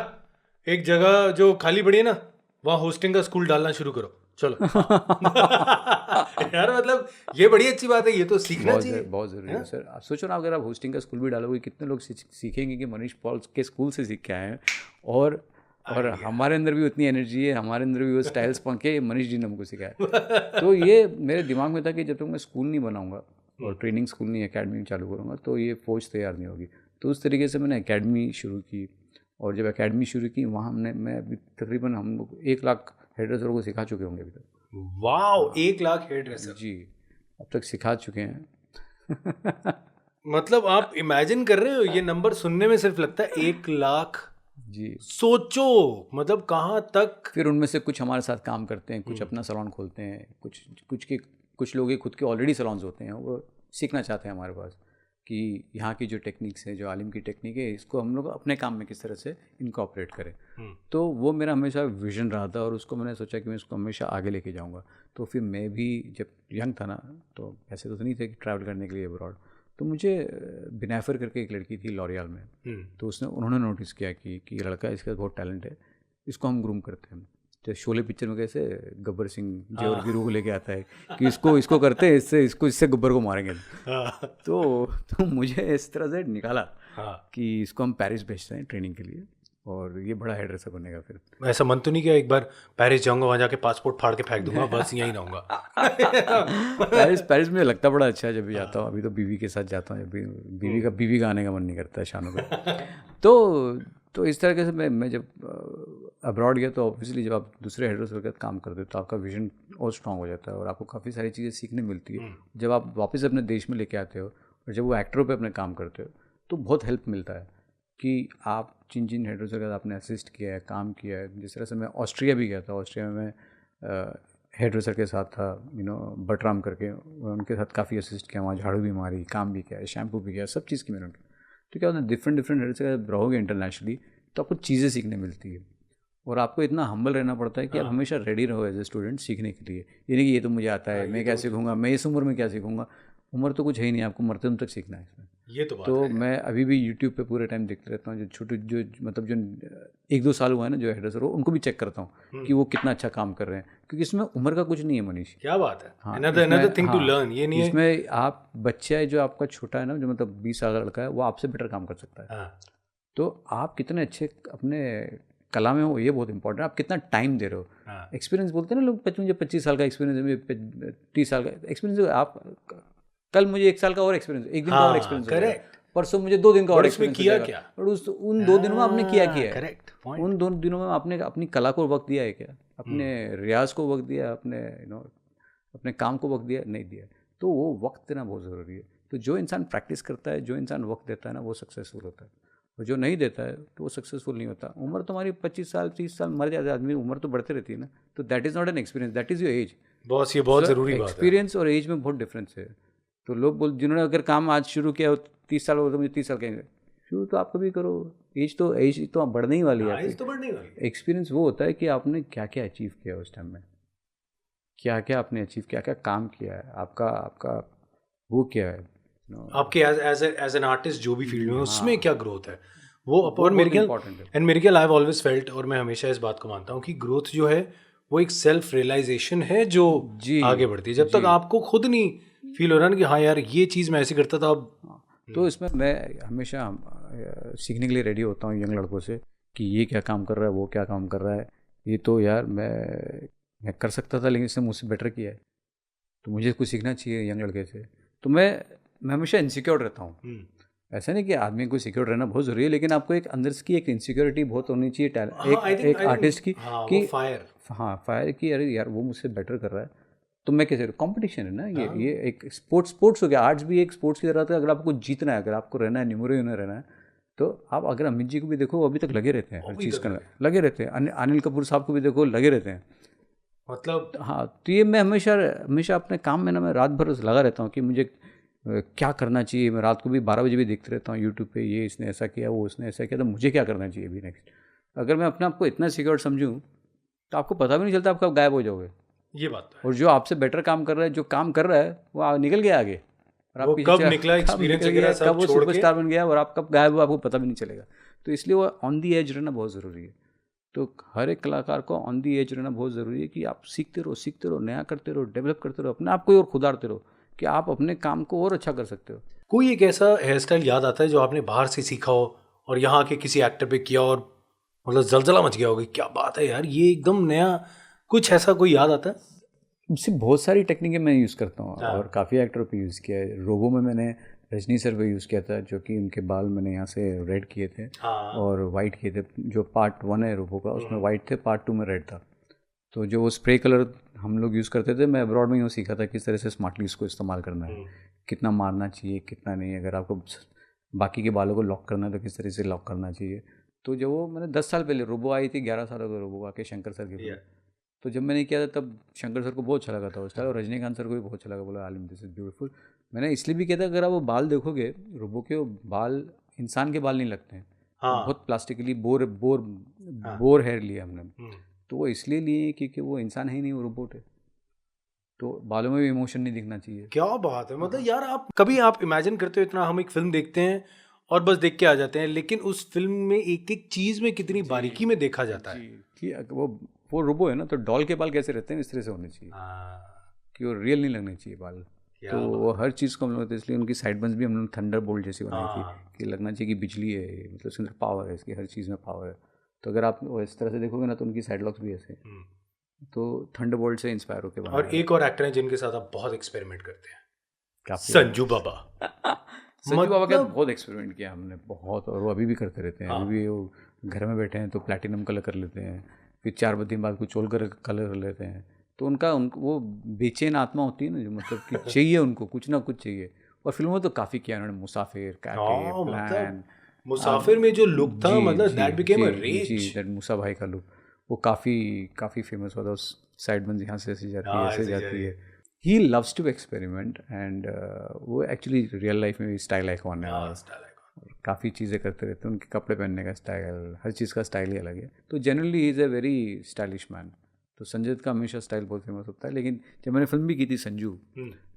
एक जगह जो खाली पड़ी है ना, वहाँ होस्टिंग का स्कूल डालना शुरू करो, चलो। यार मतलब ये बड़ी अच्छी बात है, ये तो सीखना चाहिए, बहुत ज़रूरी है सर। आप सोचो ना, अगर आप होस्टिंग का स्कूल भी डालोगे, कितने लोग सीखेंगे कि मनीष पॉल के स्कूल से सीख के आए हैं। और और हमारे अंदर भी उतनी एनर्जी है, हमारे अंदर भी वो स्टाइल्स पंखे मनीष जी ने हमको सिखाया। तो ये मेरे दिमाग में था कि जब तक मैं स्कूल नहीं बनाऊंगा और ट्रेनिंग स्कूल नहीं एकेडमी चालू करूँगा तो ये फौज तैयार नहीं होगी। तो उस तरीके से मैंने एकेडमी शुरू की, और जब एकेडमी शुरू की वहाँ मैं अभी तकरीबन हम लोग 1 लाख हेयर ड्रेसर को सिखा चुके होंगे अभी तक। वाओ, 1 लाख हेयर ड्रेसर जी अब तक सिखा चुके हैं। मतलब आप इमेजिन कर रहे हो, ये नंबर सुनने में सिर्फ लगता है 1 लाख। जी सोचो मतलब कहाँ तक। फिर उनमें से कुछ हमारे साथ काम करते हैं, कुछ अपना सैलून खोलते हैं, कुछ लोग खुद के ऑलरेडी सैलून्स होते हैं, वो सीखना चाहते हैं हमारे पास कि यहाँ की जो टेक्निक्स है, जो आलिम की टेक्निक है, इसको हम लोग अपने काम में किस तरह से इनकॉर्पोरेट करें। तो वो मेरा हमेशा विजन रहा था और उसको मैंने सोचा कि मैं इसको हमेशा आगे लेके जाऊँगा। तो फिर मैं भी जब यंग था ना, तो ऐसे तो नहीं थे कि ट्रैवल करने के लिए अब्रॉड, तो मुझे बिनेफर करके एक लड़की थी लॉरियल में, तो उन्होंने नोटिस किया कि ये लड़का, इसका बहुत टैलेंट है, इसको हम ग्रूम करते हैं। तो शोले पिक्चर में कैसे गब्बर सिंह जय और वीरू को लेके आता है कि इसको करते हैं, इससे गब्बर को मारेंगे। तो मुझे इस तरह से निकाला कि इसको हम पेरिस भेजते हैं ट्रेनिंग के लिए, और ये बड़ा हेयर ड्रेसर बनेगा। फिर ऐसा मन तो नहीं किया एक बार पेरिस जाऊंगा, वहाँ जाके पासपोर्ट फाड़ के फेंक दूंगा, बस यहीं रहूंगा। पेरिस में लगता बड़ा अच्छा है जब भी जाता हूँ। अभी तो बीवी के साथ जाता हूँ, बीवी का आने का मन नहीं करता है शानों को। तो इस तरीके से मैं जब अब्रॉड गया, तो ऑब्वियसली जब आप दूसरे हेयर ड्रेसर के साथ काम करते हो तो आपका विजन और स्ट्रॉन्ग हो जाता है और आपको काफ़ी सारी चीज़ें सीखने मिलती है। जब आप वापस अपने देश में लेके आते हो और जब वो एक्टरों पे अपने काम करते हो तो बहुत हेल्प मिलता है कि आप जिन हेयर ड्रेसर के साथ आपने असिस्ट किया है, काम किया है। जिस तरह से मैं ऑस्ट्रिया भी गया था, ऑस्ट्रिया में मैं हेयर ड्रेसर के साथ था, बटराम करके, उनके साथ काफ़ी असिस्ट किया, वहाँ झाड़ू भी मारी, काम भी किया, शैम्पू भी किया, सब चीज़ की मैंने उनकी। तो क्या होता है, डिफरेंट हेयर ड्रेसर के रहोगे इंटरनेशनली तो आपको चीज़ें सीखने मिलती है और आपको इतना हम्बल रहना पड़ता है कि आप हमेशा रेडी रहो एज ए स्टूडेंट सीखने के लिए। ये नहीं कि ये तो मुझे आता है, मैं क्या सीखूंगा, मैं इस उम्र में क्या सीखूंगा। उम्र तो कुछ है ही नहीं, आपको मरते दम तक सीखना है इसमें। ये तो बात तो है। मैं अभी भी यूट्यूब पे पूरे टाइम देखते रहता हूँ, जो छोटे जो 1-2 साल हुआ है ना जो हेयर ड्रेसर हो, उनको भी चेक करता हूँ कि वो कितना अच्छा काम कर रहे हैं, क्योंकि इसमें उम्र का कुछ नहीं है मनीष। क्या बात है। Another thing to learn, ये नहीं है इसमें आप बच्चा है जो आपका छोटा है ना, जो मतलब 20 साल का लड़का है, वो आपसे बेटर काम कर सकता है। तो आप कितने अच्छे अपने कला में हो, ये बहुत इंपॉर्टेंट है। आप कितना टाइम दे रहे हो। एक्सपीरियंस बोलते हैं ना लोग, 25 साल का एक्सपीरियंस है, 30 साल का एक्सपीरियंस। आप कल मुझे 1 साल का और एक्सपीरियंस, 1 दिन का और एक्सपीरियंस, करेक्ट। परसों मुझे 2 दिन का और एक्सपीरियंस किया क्या, और उन 2 दिनों में आपने किया है, करेक्ट। उन 2 दिनों में आपने अपनी कला को वक्त दिया है क्या, अपने रियाज को वक्त दिया, अपने काम को वक्त दिया, नहीं दिया। तो वो वक्त देना बहुत ज़रूरी है। तो जो इंसान प्रैक्टिस करता है, जो इंसान वक्त देता है ना, वो सक्सेसफुल होता है, और जो नहीं देता है तो वो सक्सेसफुल नहीं होता। उम्र तो हमारी 25 साल 30 साल मर जाता है आदमी, उम्र तो बढ़ती रहती है ना। तो that is not an experience, that is your age. Boss, ये बहुत ज़रूरी बात है। एक्सपीरियंस और एज में बहुत डिफरेंस है। तो लोग जिन्होंने अगर काम आज शुरू किया 30 साल हो तो मुझे 30 साल कहेंगे, शुरू तो आप कभी करो। एज तो बढ़ने ही वाली है, एज तो बढ़ने ही वाली है। एक्सपीरियंस वो होता है कि आपने क्या क्या अचीव किया उस टाइम में, क्या क्या आपने अचीव, क्या क्या काम किया है, आपका वो क्या है, आपके एज एन आर्टिस्ट जो भी फील्ड में उसमें क्या ग्रोथ है वो। और मेरे ख्याल आई हैव ऑलवेज फेल्ट, और मैं हमेशा इस बात को मानता हूँ कि ग्रोथ जो है वो एक सेल्फ रियलाइजेशन है जो आगे बढ़ती है। जब तक आपको खुद नहीं फील हो रहा ना कि हाँ यार ये चीज़ मैं ऐसे करता था अब। तो इसमें मैं हमेशा सीखने के लिए रेडी होता हूँ यंग लड़कों से कि ये क्या काम कर रहा है, वो क्या काम कर रहा है। ये तो यार मैं कर सकता था, लेकिन इसने मुझसे बेटर किया है, तो मुझे कुछ सीखना चाहिए यंग लड़के से। तो मैं हमेशा इनसिक्योर रहता हूँ। ऐसा नहीं कि आदमी को सिक्योर रहना बहुत ज़रूरी है, लेकिन आपको एक अंदर की एक इनसिक्योरिटी बहुत होनी चाहिए एक आर्टिस्ट की, कि फायर की, अरे यार वो मुझसे बेटर कर रहा है तो मैं कैसे, कंपटीशन है ना ये एक स्पोर्ट्स हो गया। आर्ट्स भी एक स्पोर्ट्स की तरह था। अगर आपको जीतना है, अगर आपको रहना है, न्यूमरो यूनियन रहना है, तो आप अगर अमित जी को भी देखो, अभी तक लगे रहते हैं, हर चीज़ करना लगे रहते हैं। अनिल कपूर साहब को भी देखो, लगे रहते हैं। मतलब हाँ, तो ये मैं हमेशा अपने काम में ना मैं रात भर लगा रहता हूँ कि मुझे क्या करना चाहिए। मैं रात को भी 12 बजे भी देखते रहता हूँ यूट्यूब पे, ये इसने ऐसा किया, वो उसने ऐसा किया, तो मुझे क्या करना चाहिए अभी नेक्स्ट। अगर मैं अपने आप को इतना सिक्योर समझूँ तो आपको पता भी नहीं चलता आप कब गायब हो जाओगे। ये बात है। और जो आपसे बेटर काम कर रहा है, जो काम कर रहा है, वो निकल गया आगे, और आप कब निकला, एक्सपीरियंस वगैरह सब कब वो सुपरस्टार बन गया, और आप कब गायब हो आपको पता भी नहीं चलेगा। तो इसलिए वो ऑन दी एज रहना बहुत ज़रूरी है। तो हर एक कलाकार को ऑन दी एज रहना बहुत ज़रूरी है कि आप सीखते रहो, नया करते रहो, डेवलप करते रहो, अपने आप को और खुदारते रहो कि आप अपने काम को और अच्छा कर सकते हो। कोई एक ऐसा हेयर स्टाइल याद आता है जो आपने बाहर से सीखा हो और यहाँ के किसी एक्टर पे किया और मतलब जलजला मच गया होगा, क्या बात है यार, ये एकदम नया। कुछ ऐसा कोई याद आता है? इससे बहुत सारी टेक्निकें मैं यूज़ करता हूँ और काफ़ी एक्टरों पे यूज़ किया है। रोबो में मैंने रजनी सर पे यूज़ किया था, जो कि उनके बाल मैंने यहाँ से रेड किए थे और वाइट किए थे। जो पार्ट 1 है रोबो का उसमें वाइट थे, पार्ट 2 में रेड था। तो जो वो स्प्रे कलर हम लोग यूज़ करते थे, मैं अब्रॉड में यूँ सीखा था किस तरह से स्मार्टली इसको इस्तेमाल करना है, कितना मारना चाहिए कितना नहीं। अगर आपको बाकी के बालों को लॉक करना है तो किस तरह से लॉक करना चाहिए। तो जब वो मैंने 10 साल पहले रोबो आई थी, 11 साल का रोबो आके शंकर सर के, तो जब मैंने किया था तब शंकर सर को बहुत अच्छा लगा था उस टाइम, और रजनीकांत सर को भी बहुत अच्छा लगा, बोला आलिम दिस इज़ ब्यूटीफुल। मैंने इसलिए भी किया था, अगर आप वो बाल देखोगे रोबो के, वो बाल इंसान के बाल नहीं लगते हैं, बहुत प्लास्टिकली बोर हेयर लिया हमने। तो वो इसलिए लिए क्योंकि वो इंसान है ही नहीं, वो रोबोट है, तो बालों में भी इमोशन नहीं दिखना चाहिए। क्या बात है, मतलब यार आप इमेजिन करते हो इतना, हम एक फिल्म देखते हैं और बस देख के आ जाते हैं, लेकिन उस फिल्म में एक एक चीज में कितनी बारीकी में देखा जाता है कि वो रोबो है ना, तो डॉल के बाल कैसे रहते हैं इस तरह से होने चाहिए कि वो रियल नहीं लगने चाहिए बाल। तो वो हर चीज़ को हम लोग, इसलिए उनकी साइड बंस भी हम लोग थंडर बोल्ट जैसी बनाई थी कि लगना चाहिए कि बिजली है, मतलब उसके अंदर पावर है, इसकी हर चीज़ में पावर है। तो अगर आप इस तरह से देखोगे ना तो उनकी साइड लॉक्स भी ऐसे हैं, तो थंडर बोल्ट से इंस्पायर होकर बना। और एक और एक्टर हैं जिनके साथ आप बहुत एक्सपेरिमेंट करते हैं, संजू बाबा। संजू बाबा का बहुत एक्सपेरिमेंट किया हमने बहुत, और वो अभी भी करते रहते हैं। अभी भी वो घर में बैठे हैं तो प्लैटिनम कलर कर लेते हैं, फिर 4 दिन बाद कुछ और कलर कर लेते हैं। तो उनको वो बेचैन आत्मा होती है ना, जो मतलब कि चाहिए उनको कुछ ना कुछ चाहिए। और फिल्मों में तो काफ़ी किया उन्होंने, मुसाफिर, कैफे, प्लान। मुसाफिर में जो लुक था, मतलब that became a rich, that Moosa भाई का लुक वो काफ़ी फेमस हुआ था। उस साइड बंस यहाँ से ऐसे जाती है, ऐसे जाती है। He loves to experiment and वो एक्चुअली रियल लाइफ में भी स्टाइल आइकॉन है, और काफ़ी चीज़ें करते रहते हैं। उनके कपड़े पहनने का स्टाइल, हर चीज़ का स्टाइल ही अलग है। तो generally he is a very stylish man. तो संजय दत्त का हमेशा स्टाइल बहुत फेमस होता है। लेकिन जब मैंने फिल्म भी की थी संजू,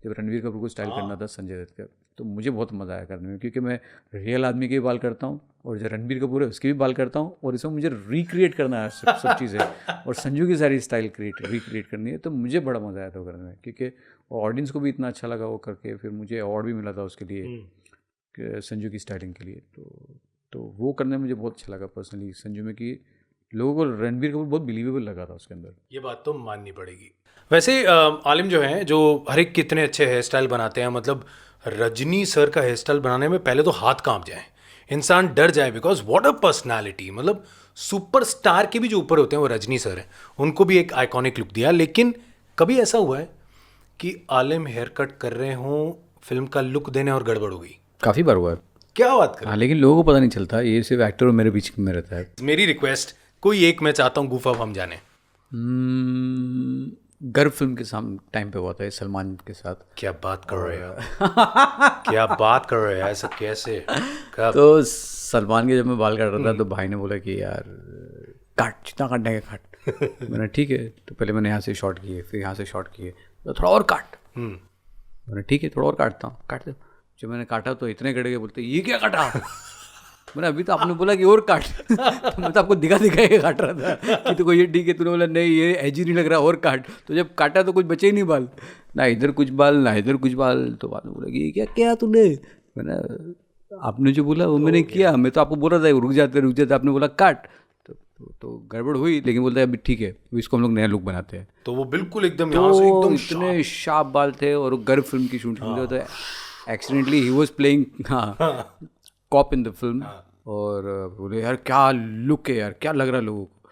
जब रणवीर कपूर को स्टाइल करना था संजय दत्त का, तो मुझे बहुत मज़ा आया करने में, क्योंकि मैं रियल आदमी के भी बाल करता हूँ और जो रणवीर कपूर है उसके भी बाल करता हूँ, और इसमें मुझे रिक्रिएट करना है सब चीज़ें, और संजू की सारी स्टाइल रिक्रिएट करनी है। तो मुझे बड़ा मज़ा आया था करने में, क्योंकि ऑडियंस को भी इतना अच्छा लगा वो करके। फिर मुझे अवार्ड भी मिला था उसके लिए, संजू की स्टाइलिंग के लिए। तो वो करने में मुझे बहुत अच्छा लगा पर्सनली संजू में, कि लोगों को रणबीर कपूर बहुत बिलीवेबल लगा था उसके अंदर। ये बात तो माननी पड़ेगी। वैसे आलिम जो हैं, जो हर एक कितने अच्छे हेयर स्टाइल बनाते हैं, मतलब रजनी सर का हेयर स्टाइल बनाने में पहले तो हाथ कांप जाए, इंसान डर जाए, बिकॉज व्हाट अ पर्सनालिटी। मतलब सुपरस्टार के भी जो ऊपर होते हैं वो रजनी सर हैं, उनको भी एक आइकॉनिक लुक दिया। लेकिन कभी ऐसा हुआ है कि आलिम हेयर कट कर रहे हों, फिल्म का लुक देने और गड़बड़ हो गई? काफ़ी बार हुआ है। क्या बात कर? हाँ, लेकिन लोगों को पता नहीं चलता, ये सिर्फ एक्टर और मेरे बीच में रहता है। मेरी रिक्वेस्ट, कोई एक मैं चाहता हूँ गुफा हम जाने। गर्व फिल्म के टाइम पे हुआ था सलमान के साथ। क्या बात कर रहे हो? क्या बात कर रहे हो? ऐसा कैसे? तो सलमान के जब मैं बाल काट रहा था तो भाई ने बोला कि यार काट, जितना काटने का काट। मैंने ठीक है, तो पहले मैंने यहाँ से शॉट किए, फिर यहाँ से शॉट किए, तो थोड़ा और काट। मैंने ठीक है, थोड़ा और काटता हूँ, काट दो। जब मैंने काटा तो इतने गड़े बोलते ये क्या काटा? मैंने अभी तो आपने बोला कि और काट। तो मैं तो आपको दिखा के काट रहा था कि तो कोई ये ठीक है, तूने बोला नहीं ये एजी नहीं लग रहा और काट। तो जब काटा तो कुछ बचे ही नहीं बाल, ना इधर कुछ बाल ना इधर कुछ बाल। तो बाद में बोला कि ये क्या क्या तूने? मैंने आपने जो बोला वो मैंने किया, मैं तो आपको बोल रहा था रुक जाते, आपने बोला काट। तो गड़बड़ हुई, लेकिन बोलता है अभी ठीक है, इसको हम लोग नया लुक बनाते हैं। तो वो बिल्कुल एकदम यहाँ से एकदम इतने शार्प बाल थे, और गर्व फिल्म की शूटिंग में तो accidentally he was playing cop in the film, और बोले यार क्या लुक है यार, क्या लग रहा है लोगों को,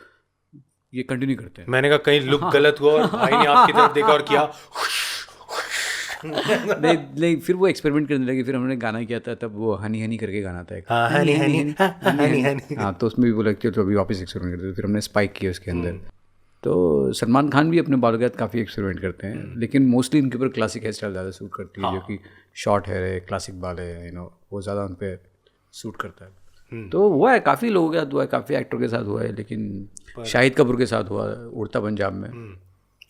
ये कंटिन्यू करते हैं। मैंने कहा कहीं लुक गलत हुआ और भाई ने आपकी तरफ देखा और किया। नहीं, फिर वो एक्सपेरिमेंट करने लगे। फिर हमने गाना किया था तब, वो हनी हनी करके गाना था, हनी। हाँ, तो उसमें भी बोला कि तो अभी वापस एक्सपेरिमेंट करते। फिर हमने स्पाइक किया उसके अंदर। तो सलमान खान भी अपने बालों के साथ काफ़ी एक्सपेरिमेंट करते हैं, लेकिन मोस्टली इनके ऊपर क्लासिक हेयर स्टाइल ज़्यादा सूट करती है, जो कि शॉर्ट हेयर है, क्लासिक बाल है, वो ज़्यादा उन पर सूट करता है। तो हुआ है, काफ़ी लोगों के साथ हुआ है, काफ़ी एक्टरों के साथ हुआ है, लेकिन शाहिद कपूर के साथ हुआ उड़ता पंजाब में,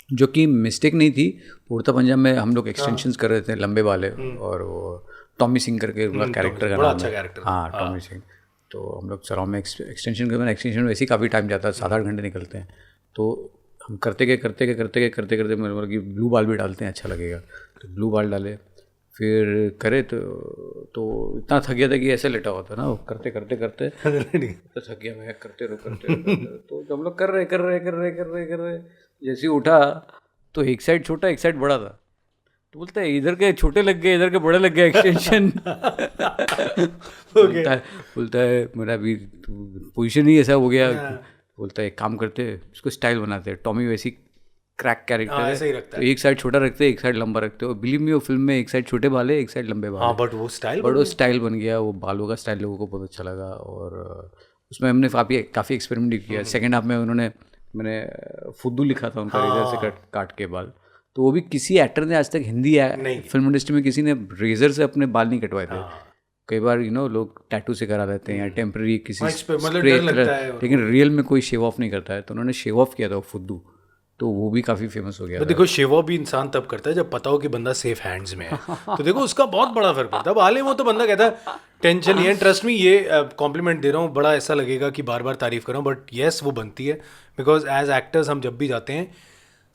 जो कि मिस्टेक नहीं थी। उड़ता पंजाब में हम लोग एक्सटेंशंस कर रहे थे लंबे वाले, और वो टॉमी सिंह करके उनका कैरेक्टर का नाम है। हाँ, टॉमी सिंह। तो हम लोग सराउं में एक्सटेंशन करते, एक्सटेंशन में वैसे ही काफ़ी टाइम जाता है, 7-8 घंटे निकलते हैं। तो हम करते गए, मैंने बोला कि ब्लू बाल भी डालते हैं, अच्छा लगेगा। तो ब्लू बाल डाले, फिर करे तो इतना थक गया था कि ऐसे लेटा हुआ था ना, वो करते करते करते तो थक गया मैं, करते रहो तो जब हम लोग कर रहे जैसे ही उठा तो एक साइड छोटा एक साइड बड़ा था, तो बोलता है इधर के छोटे लग गए इधर के बड़े लग गए एक्सटेंशन। बोलता है मेरा अभी पोजीशन ही ऐसा हो गया। बोलता है एक काम करते इसको स्टाइल बनाते हैं, टॉमी वैसी क्रैक कैरेक्टर है तो एक साइड छोटा रखते एक साइड लंबा रखते हो। बिलीव मी वो फिल्म में एक साइड छोटे बाल है एक साइड लंबे बाल। बट वो स्टाइल बन गया, वो बालों का स्टाइल लोगों को बहुत अच्छा लगा। और उसमें हमने काफ़ी एक्सपेरिमेंट किया। सेकेंड हाफ में मैंने फुद्दू लिखा था उनका रेजर से काट के बाल, तो वो भी किसी एक्टर ने आज तक हिंदी फिल्म इंडस्ट्री में किसी ने रेजर से अपने बाल नहीं कटवाए थे। कई बार लोग टैटू से करा देते हैं या टेम्पररी किसी स्प्रे, लेकिन रियल में कोई शेव ऑफ नहीं करता है, तो उन्होंने शेव ऑफ किया था वो फुद्दू, तो वो भी काफ़ी फेमस हो गया। तो देखो शेव ऑफ भी इंसान तब करता है जब पता हो कि बंदा सेफ हैंड्स में है, तो देखो उसका बहुत बड़ा फर्क पड़ता है। अब आलिम हो तो बंदा कहता है टेंशन नहीं है, ट्रस्ट मी ये कॉम्प्लीमेंट दे रहा हूँ, बड़ा ऐसा लगेगा कि बार बार तारीफ कर रहा हूँ, बट येस वो बनती है। बिकॉज एज एक्टर्स हम जब भी जाते हैं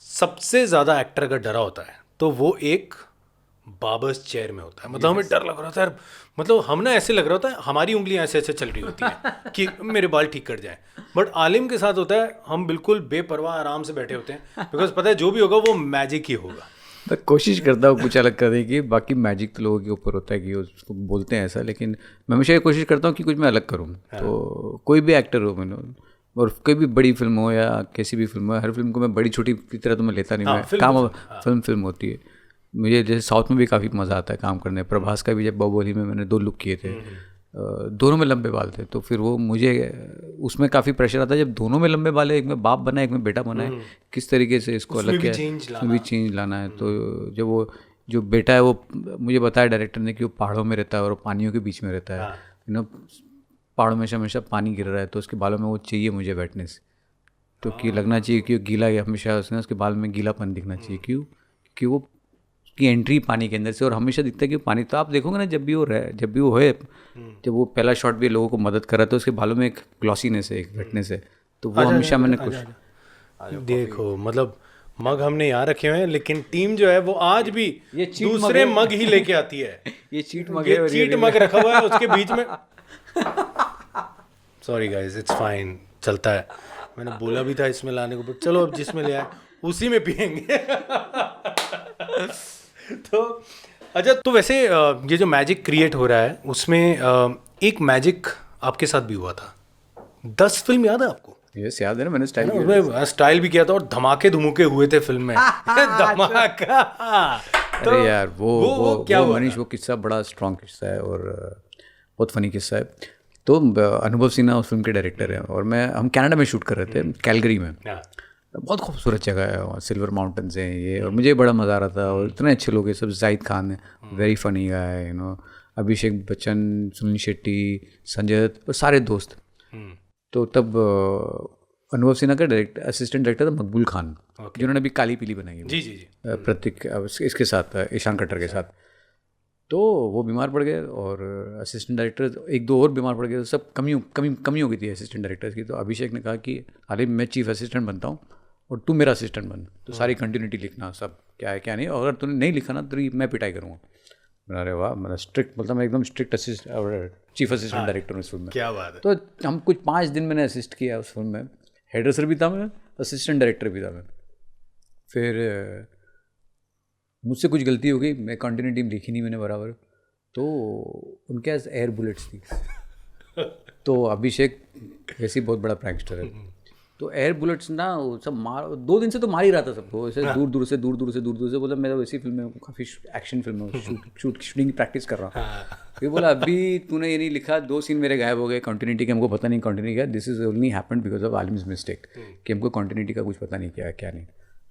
सबसे ज़्यादा एक्टर अगर डरा होता है तो वो एक बाबर्स चेयर में होता है। मतलब हमें डर लग रहा होता है, मतलब हम ना ऐसे लग रहा होता है हमारी उंगलियां ऐसे ऐसे चल रही होती हैं कि मेरे बाल ठीक कर जाएं। बट आलिम के साथ होता है हम बिल्कुल बेपरवाह आराम से बैठे होते हैं, बिकॉज पता है जो भी होगा वो मैजिक ही होगा। मैं कोशिश करता हूँ कुछ अलग करने की, बाकी मैजिक तो लोगों के ऊपर होता है कि उसको बोलते हैं ऐसा, लेकिन मैं हमेशा ये कोशिश करता हूँ कि कुछ मैं अलग करूँ। तो कोई भी एक्टर हो मैंने, और कोई भी बड़ी फिल्म हो या कैसी भी फिल्म हो, हर फिल्म को मैं बड़ी छोटी की तरह तो मैं लेता नहीं। मैं काम फिल्म होती है। मुझे जैसे साउथ में भी काफ़ी मज़ा आता है काम करने। प्रभास का भी जब बाहुबली में मैंने 2 लुक किए थे, दोनों में लंबे बाल थे, तो फिर वो मुझे उसमें काफ़ी प्रेशर आता है जब दोनों में लंबे बाल है, एक में बाप बना है एक में बेटा बना है, किस तरीके से इसको अलग किया, उसमें भी चेंज लाना है। तो जब वो जो बेटा है वो मुझे बताया डायरेक्टर ने कि वो पहाड़ों में रहता है और पानियों के बीच में रहता है, पहाड़ों में हमेशा पानी गिर रहा है, तो उसके बालों में वो चाहिए मुझे वेटनेस, तो कि लगना चाहिए कि गीला, हमेशा उसके बाल में गीलापन दिखना चाहिए। क्यों? कि वो की एंट्री पानी के अंदर से, और हमेशा दिखता है कि पानी, तो आप देखोगे ना जब भी वो होए, जब वो पहला शॉट भी लोगों को मदद कर रहा था, उसके बालों में एक ग्लॉसीनेस है, एक वेटनेस है, तो वो हमेशा मैंने कुछ देखो। मतलब मग हमने यहाँ रखे हुए हैं, लेकिन टीम जो है वो आज भी ये दूसरे मग ही लेके आती है। ये चीट मग है, चीट मग रखा हुआ है उसके बीच में। सॉरी गाइस, इट्स फाइन, चलता है। मैंने बोला भी था इसमें लाने को, बट चलो अब जिसमें ले आए उसी में पियेंगे। तो अच्छा, तो वैसे ये जो मैजिक क्रिएट हो रहा है उसमें एक मैजिक आपके साथ भी हुआ था। 10 फिल्म याद है आपको? यस, याद है ना, मैंने स्टाइल भी किया था और धमाके धुमुके हुए थे फिल्म में। धमाका। अरे यार वो क्या हुआ मनीष, वो किस्सा बड़ा स्ट्रॉन्ग किस्सा है और बहुत फनी किस्सा है। तो अनुभव सिन्हा उस फिल्म के डायरेक्टर हैं और हम कनाडा में शूट कर रहे थे, कैलगरी में। बहुत खूबसूरत जगह है वहाँ, सिल्वर माउंटेन्स हैं ये, और मुझे बड़ा मज़ा आ रहा था। और इतने अच्छे लोग हैं सब, जाहिद खान है very funny guy, Abhishek Bachchan, Sunil Shetty, Sanjay Dutt, और सारे दोस्त। तो तब अनुभव सिन्हा का असिस्टेंट डायरेक्टर था मकबूल खान, जिन्होंने अभी काली पीली बनाई है। जी जी जी, प्रतीक इसके साथ, ईशान कट्टर के साथ। तो वो बीमार पड़ गए और असिस्टेंट डायरेक्टर 1-2 और बीमार पड़ गए, तो सब कमी हो गई थी असिस्टेंट डायरेक्टर की। तो अभिषेक ने कहा कि आलिम मैं चीफ असिस्टेंट बनता हूँ और तू मेरा असिस्टेंट बन, तो सारी कंटिन्यूटी लिखना, सब क्या है क्या नहीं, और अगर तूने नहीं लिखा ना तो मैं पिटाई करूँगा। अरे वाह, मतलब स्ट्रिक्ट, मतलब मैं एकदम स्ट्रिक्ट चीफ असिस्टेंट डायरेक्टर हूँ इस फिल्म में। क्या बात है। तो हम कुछ 5 दिन मैंने असिस्ट किया उस फिल्म में, हेड ड्रेसर भी था मैं, असिस्टेंट डायरेक्टर भी था मैं। फिर मुझसे कुछ गलती हो गई, मैं कंटिन्यूटी लिखी नहीं मैंने बराबर, तो उनके पास एयर बुलेट्स थी। तो अभिषेक वैसे ही बहुत बड़ा प्रैंकस्टर है, तो एयर बुलेट्स ना वो सब 2 दिन से तो मार ही रहा था सबको, ऐसे दूर दूर से बोला मैं तो वैसी फिल्म में काफ़ी एक्शन फिल्म में शूटिंग की प्रैक्टिस कर रहा हूँ। फिर बोला अभी तूने ये नहीं लिखा, 2 सीन मेरे गायब हो गए कंटिन्यूटी के, हमको पता नहीं कंटिन्यूटी क्या, this is only happened because of Alim's mistake, कि हमको कंटिन्यूटी का कुछ पता नहीं क्या क्या नहीं।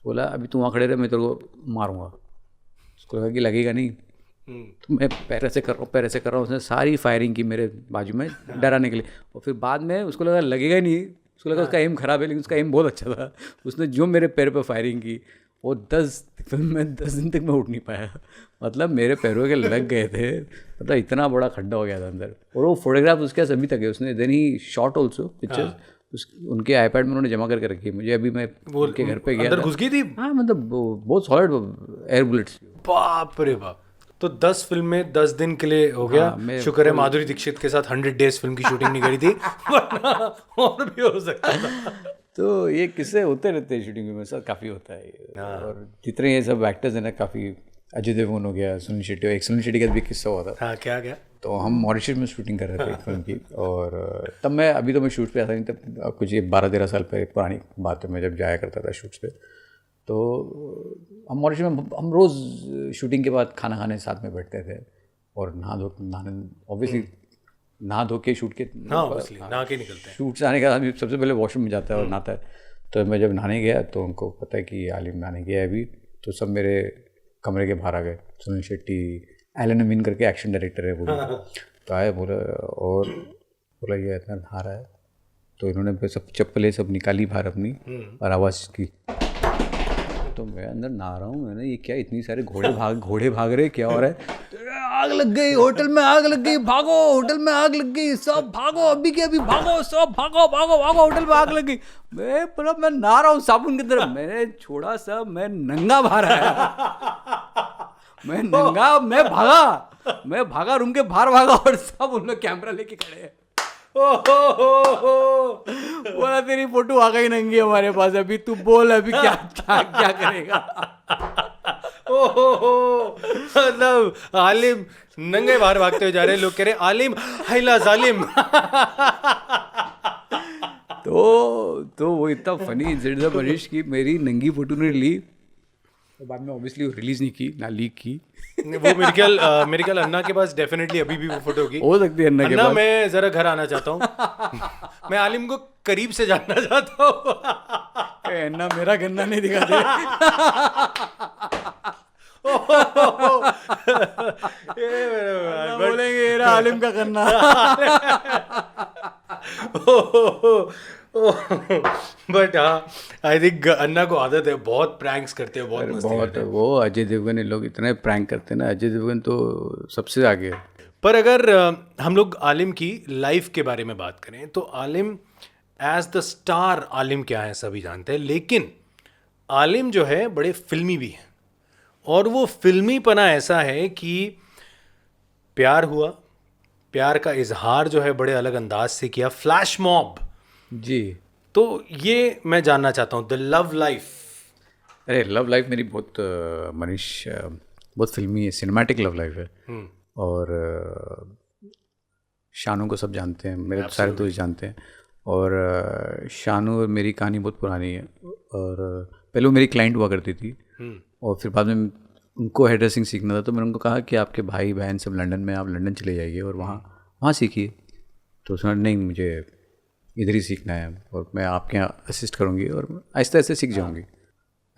बोला अभी तू वहाँ खड़े रहे, मैं तेरे को मारूंगा। उसको लगा कि लगेगा नहीं, तो मैं पैर से कर रहा हूँ, उसने सारी फायरिंग की मेरे बाजू में डराने के लिए, और फिर बाद में उसको लगा लगेगा नहीं, उसको लगा उसका एम ख़राब है, लेकिन उसका एम बहुत अच्छा था। उसने जो मेरे पैर पे फायरिंग की, वो 10 दिन तक मैं उठ नहीं पाया, मतलब मेरे पैरों के लग गए थे, मतलब इतना बड़ा खड्डा हो गया था अंदर। और वो फोटोग्राफ उसके पास अभी तक है, उसने then he shot also pictures उनके आईपैड में उन्होंने जमा करके रखी है। मुझे अभी मैं उनके घर पे गया, अंदर घुस गई थी। हाँ, मतलब बहुत सॉलिड एयर बुलेट्स। बाप रे बाप। तो 10 फिल्म में 10 दिन के लिए हो गया। मैं शुक्र है माधुरी दीक्षित के साथ 100 डेज फिल्म की शूटिंग नहीं करी थी, वरना और भी हो सकता था। तो ये किस्से होते रहते हैं शूटिंग में, मेरे साथ काफ़ी होता है और जितने ये सब एक्टर्स हैं ना, काफ़ी अजय देवगन हो गया, सुनील शेट्टी, एक सुनील शेट्टी का भी किस्सा हुआ था। हाँ, क्या क्या? तो हम मॉरिशस में शूटिंग कर रहे थे एक फिल्म की, और तब मैं, अभी तो मैं शूट पे आता नहीं, तब कुछ ये 12-13 साल पहले पुरानी बात है, मैं जब जाया करता था शूट्स पे। तो हम मॉरिशस में, हम रोज़ शूटिंग के बाद खाना खाने साथ में बैठते थे और नहाने ऑब्वियसली नहा धो के शूट के, हाँ नहा के निकलते हैं। शूट से आने के बाद सबसे पहले वॉशरूम में जाता है और नहाता है। तो मैं जब नहाने गया तो उनको पता है कि आलिम नहाने गया है अभी, तो सब मेरे कमरे के बाहर आ गए। सुनील शेट्टी, एलन अमीन करके एक्शन डायरेक्टर है वो, तो आए, बोला ये इतना नहा रहा है। तो इन्होंने सब चप्पलें सब निकाली बाहर अपनी और आवाज़ की। तो मैं अंदर नहा रहा हूँ, मैंने ये क्या, इतनी सारे घोड़े भाग रहे, क्या हो रहा है? आग लग गई, होटल में आग लग गई, भागो, होटल में आग लग गई, सब भागो, अभी के अभी भागो, सब भागो भागो भागो, होटल में आग लग गई। मैं नहा रहा हूँ साबुन की तरफ, मैंने छोड़ा सब, मैं नंगा बाहर आया, मैं भागा रूम के बाहर भागा, और सब उन लोग कैमरा लेके खड़े हैं। बोला तेरी फोटो आ गई नंगी हमारे पास, अभी तू बोल, अभी क्या क्या क्या करेगा? मतलब आलिम नंगे बाहर भागते हुए जा रहे हैं, लोग कह रहे आलिम हैला जालिम। तो वो इतना फनी इंसिडेंट था मनीष की, मेरी नंगी फोटो ने ली, तो बाद में ऑब्वियसली रिलीज नहीं की, ना लीक की। वो मेरे ख्याल अन्ना के पास डेफिनेटली अभी भी वो फोटो होगी, हो सकती है अन्ना के पास। मैं जरा घर आना चाहता हूँ, मैं आलिम को करीब से जानना चाहता हूँ। अन्ना मेरा गन्ना नहीं दिखाते। बोलेंगे ये आलिम का गन्ना। बट हाँ, आई थिंक अन्ना को आदत है, बहुत प्रैंक्स करते हैं, बहुत मस्ती करते हैं। वो अजय देवगन, ये लोग इतने प्रैंक करते हैं ना, अजय देवगन तो सबसे आगे है। पर अगर हम लोग आलिम की लाइफ के बारे में बात करें तो आलिम एज द स्टार, आलिम क्या है सभी जानते हैं, लेकिन आलिम जो है बड़े फिल्मी भी हैं, और वो फिल्मीपना ऐसा है कि प्यार हुआ, प्यार का इजहार जो है बड़े अलग अंदाज से किया, फ्लैश मॉब जी। तो ये मैं जानना चाहता हूँ, द लव लाइफ। अरे लव लाइफ मेरी बहुत मनीष, बहुत फिल्मी है, सिनेमैटिक लव लाइफ है। और शानू को सब जानते हैं, मेरे सारे दोस्त जानते हैं, और शानू और मेरी कहानी बहुत पुरानी है। और पहले वो मेरी क्लाइंट हुआ करती थी, और फिर बाद में उनको हेयर ड्रेसिंग सीखना था, तो मैंने उनको कहा कि आपके भाई बहन सब लंदन में, आप लंदन चले जाइए और वहाँ सीखिए। तो उसने नहीं, मुझे इधर ही सीखना है और मैं आपके यहाँ असिस्ट करूँगी, और आहिस्ता आहिस्ता सीख जाऊँगी।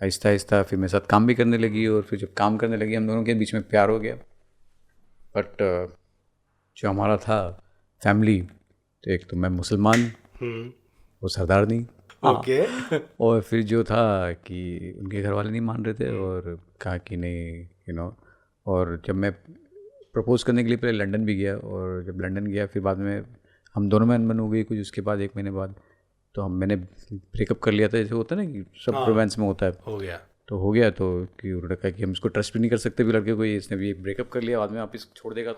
आहिस्ता आहिस्ता फिर मेरे साथ काम भी करने लगी, और फिर जब काम करने लगी हम दोनों के बीच में प्यार हो गया। बट जो हमारा था फैमिली, तो एक तो मैं मुसलमान, वो सरदारनी, ओके। और फिर जो था कि उनके घर वाले नहीं मान रहे थे, और कहा कि नहीं और जब मैं प्रपोज करने के लिए पहले लंदन भी गया, और जब लंदन गया फिर बाद में हम दोनों में अनबन हो गई कुछ, उसके बाद 1 महीने बाद तो मैंने ब्रेकअप कर लिया था, जैसे होता है ना कि सब रोमांस में होता है, हो गया तो कि उन्होंने कहा कि हम इसको ट्रस्ट भी नहीं कर सकते भी लड़के को, इसने भी एक ब्रेकअप कर लिया, बाद में वापस छोड़ देगा।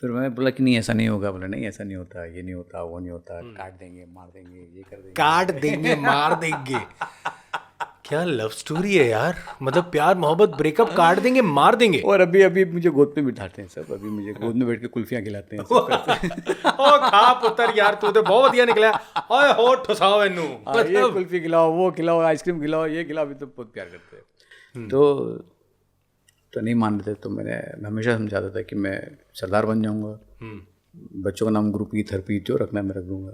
फिर मैं बोला कि नहीं ऐसा नहीं होगा, बोला नहीं ऐसा नहीं होता, ये नहीं होता, वो नहीं होता, काट देंगे मार देंगे, ये कर देंगे, काट देंगे मार देंगे। क्या लव स्टोरी है यार, मतलब प्यार मोहब्बत, ब्रेकअप, काट देंगे मार देंगे। और अभी मुझे गोद में बिठाते हैं सब, अभी मुझे गोद में बैठ के कुल्फियाँ खिलाते हैं, सब करते हैं। ओ खा पुत्र यार, तू तो बहुत बढ़िया निकला, ओए होठ ठुसाओ इन्नू, ये कुल्फी खिलाओ, वो खिलाओ, आइसक्रीम खिलाओ, ये खिलाओ, अभी तो बहुत प्यार करते हैं। तो नहीं मान रहे थे, तो मैं हमेशा समझाता था कि मैं सरदार बन जाऊंगा, बच्चों का नाम ग्रुप ईद हरप्रीत जो रखना है मैं रख दूंगा।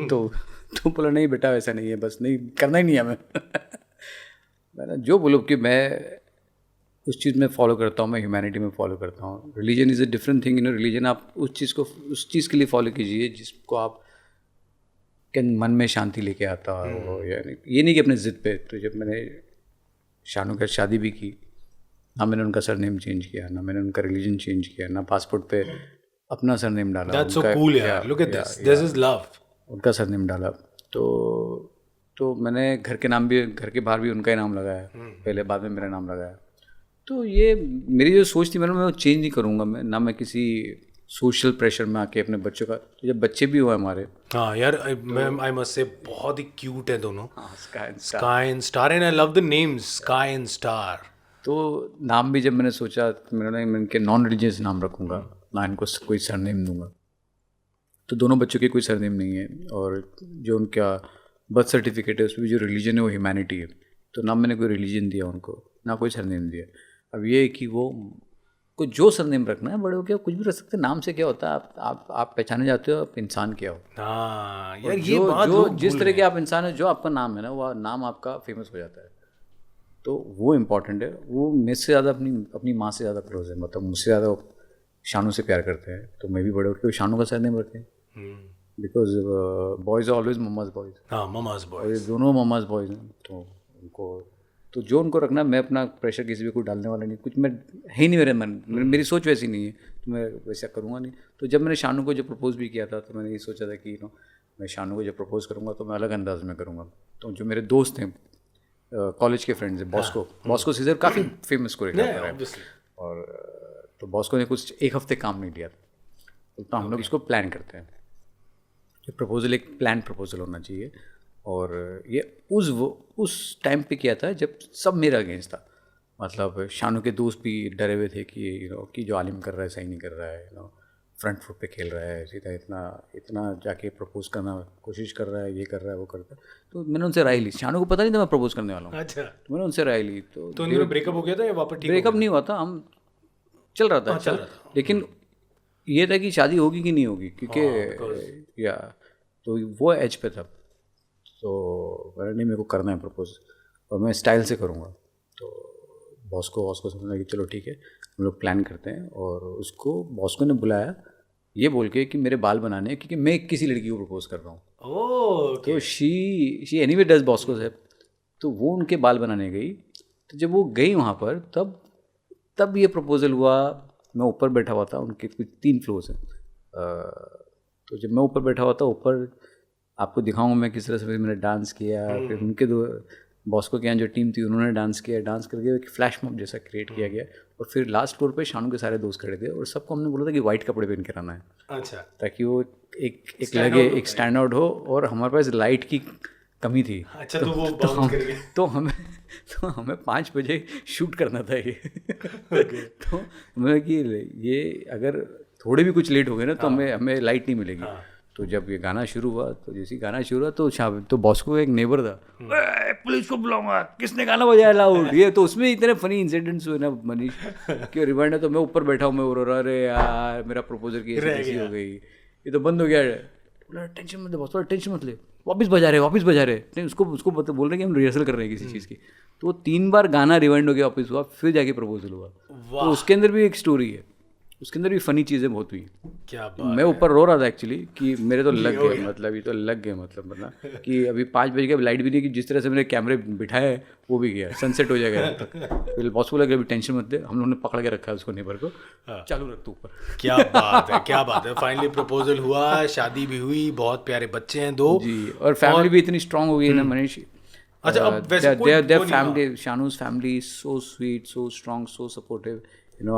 तो बोला नहीं बेटा वैसा नहीं है, बस नहीं करना ही नहीं है। मैंने जो बोलो कि मैं उस चीज़ में फॉलो करता हूँ, मैं ह्यूमैनिटी में फॉलो करता हूँ। Religion is a different thing, religion आप उस चीज़ के लिए फॉलो कीजिए जिसको आप के मन में शांति लेके आता हो, यानी ये नहीं कि अपने ज़िद पे। तो जब मैंने शानू के शादी भी की, ना मैंने उनका सरनेम चेंज किया, ना मैंने उनका रिलीजन चेंज किया, ना पासपोर्ट पे अपना सरनेम डाला। That's so cool यार, look at this, this is love। उनका सरनेम डाला। तो मैंने घर के नाम भी, घर के बाहर भी उनका ही नाम लगाया पहले, बाद में मेरा नाम लगाया। तो ये मेरी जो सोच थी मैं वो चेंज नहीं करूँगा मैं, ना मैं किसी सोशल प्रेशर में आके अपने बच्चों का, तो जब बच्चे भी हुए हमारे। हाँ यार, आई मस्ट से बहुत ही क्यूट है दोनों, हाँ, sky and star, and I love the names sky and star. तो नाम भी जब मैंने सोचा तो मैं इनके नॉन रिलीजियस नाम रखूँगा, ना इनको कोई सरनेम दूंगा। तो दोनों बच्चों के कोई सरनेम नहीं है, और जो उनका बर्थ सर्टिफिकेट है उसमें भी जो रिलीजन है वो ह्यूमैनिटी है। तो ना मैंने कोई रिलीजन दिया उनको, ना कोई सरनेम दिया। अब ये है कि वो को जो सरनेम रखना है, बड़े हो क्या कुछ भी रख सकते हैं, नाम से क्या होता है, आप पहचाने जाते हो आप इंसान क्या हो। हाँ और यार, ये बात जो लोग जिस भूल तरह गए। के आप इंसान है, जो आपका नाम है ना, वो नाम आपका फेमस हो जाता है। तो वो इम्पॉर्टेंट है। वो मेरे से ज़्यादा अपनी माँ से ज़्यादा क्लोज है, मतलब मुझसे ज़्यादा शानू से प्यार करते हैं। तो मैं भी बड़े होकर शानू का सरनेम रखे, because boys are always mama's boys. हाँ, ममाज और बॉय। ये दोनों मम्माज बॉयज़ हैं, तो उनको तो जो उनको रखना, मैं अपना प्रेशर किसी भी को डालने वाला नहीं, कुछ मैं है ही नहीं मेरे मन, मेरी सोच वैसी नहीं है, तो मैं वैसा करूँगा नहीं। तो जब मैंने शानू को जो प्रपोज़ भी किया था, तो मैंने ये सोचा था कि मैं शानू को जब प्रपोज़ करूँगा तो मैं अलग अंदाज में करूँगा। तो जो मेरे दोस्त हैं, कॉलेज के फ्रेंड्स हैं, बॉस्को सीजर काफ़ी फेमस कोरियोग्राफर है, और तो बॉस्को ने कुछ एक हफ्ते काम नहीं लिया था। तो हम लोग इसको प्लान करते हैं। ये प्रपोजल एक प्लान प्रपोजल होना चाहिए, और ये उस टाइम पे किया था जब सब मेरा अगेंस्ट था। मतलब शानू के दोस्त भी डरे हुए थे कि कि जो आलिम कर रहा है सही नहीं कर रहा है, फ्रंट फुट पे खेल रहा है, सीधा इतना जाके प्रपोज करना कोशिश कर रहा है, ये कर रहा है, वो करता है। तो मैंने उनसे राय ली। शानू को पता नहीं था मैं प्रपोज करने वाला हूँ। अच्छा, तो मैंने उनसे राय ली। तो उनका ब्रेकअप हो गया था या वापस ठीक? ब्रेकअप नहीं हुआ था, हम चल रहा था। लेकिन ये था कि शादी होगी कि नहीं होगी, क्योंकि या तो वो एज पे था। तो मैंने नहीं, मेरे को करना है प्रपोज, और मैं स्टाइल से करूँगा। तो बॉस को समझा कि चलो ठीक है, हम लोग प्लान करते हैं। और उसको बॉस्को ने बुलाया ये बोल के कि मेरे बाल बनाने हैं, क्योंकि मैं किसी लड़की को प्रपोज कर रहा हूँ। तो शी एनीवे डज बॉस्को से। तो वो उनके बाल बनाने गई। तो जब वो गई वहाँ पर, तब ये प्रपोजल हुआ। मैं ऊपर बैठा हुआ था, उनके कुछ 3 फ्लोर्स हैं। तो जब मैं ऊपर बैठा हुआ था, ऊपर आपको दिखाऊंगा मैं किस तरह से मैंने डांस किया। फिर उनके बॉस्को के यहाँ जो टीम थी उन्होंने डांस किया, डांस करके एक फ्लैश मॉब जैसा क्रिएट किया गया। और फिर लास्ट फ्लोर पे शानू के सारे दोस्त खड़े थे, और सबको हमने बोला था कि वाइट कपड़े पहन के रहना है। अच्छा, ताकि वो एक लगे, एक स्टैंड आउट हो। और हमारे पास लाइट की कमी थी। अच्छा, तो हमें 5 बजे शूट करना था ये। तो मैं कि ये अगर थोड़े भी कुछ लेट हो गए ना, तो हमें लाइट नहीं मिलेगी। तो जब ये गाना शुरू हुआ, तो जैसे गाना शुरू हुआ तो बॉस्को का एक नेबर था, पुलिस को बुलाऊंगा, किसने गाना बजाया लाउड, ये। तो उसमें इतने फनी इंसिडेंट्स हुए ना मनीष, कि रिमाइंड है। तो मैं ऊपर बैठा हूँ, मैं बोल रहा, अरे यार मेरा प्रपोजल की ऐसी हो गई, ये तो बंद हो गया। बोला टेंशन मत ले बॉस, टेंशन मत ले, वापस बजा रहे नहीं, उसको बोल रहे कि हम रिहर्सल कर रहे हैं किसी चीज़ की। तो 3 बार गाना रिवाइंड हो गया, वापस हुआ, फिर जाके प्रपोजल हुआ। तो उसके अंदर भी एक स्टोरी है, उसके अंदर भी फनी चीज़ें बहुत हुई। क्या बात, मैं ऊपर रो रहा था एक्चुअली, कि मेरे तो लग गए, मतलब ये तो लग गए, मतलब कि अभी 5 बजे के लाइट भी नहीं, कि जिस तरह से मैंने कैमरे बिठाए वो भी गया, सनसेट हो जाएगा तक। फिर बॉस को लगा अभी टेंशन मत दे, हम लोगों ने पकड़ के रखा है उसको, नेबर को, चालू रख तू ऊपर। क्या बात है। फाइनली प्रपोजल हुआ, शादी भी हुई, बहुत प्यारे बच्चे हैं 2 जी। और फैमिली भी इतनी स्ट्रांग हो गई है ना मनीष। अच्छा, अब वैसे their family, Shanu's family is so sweet, so strong, so supportive.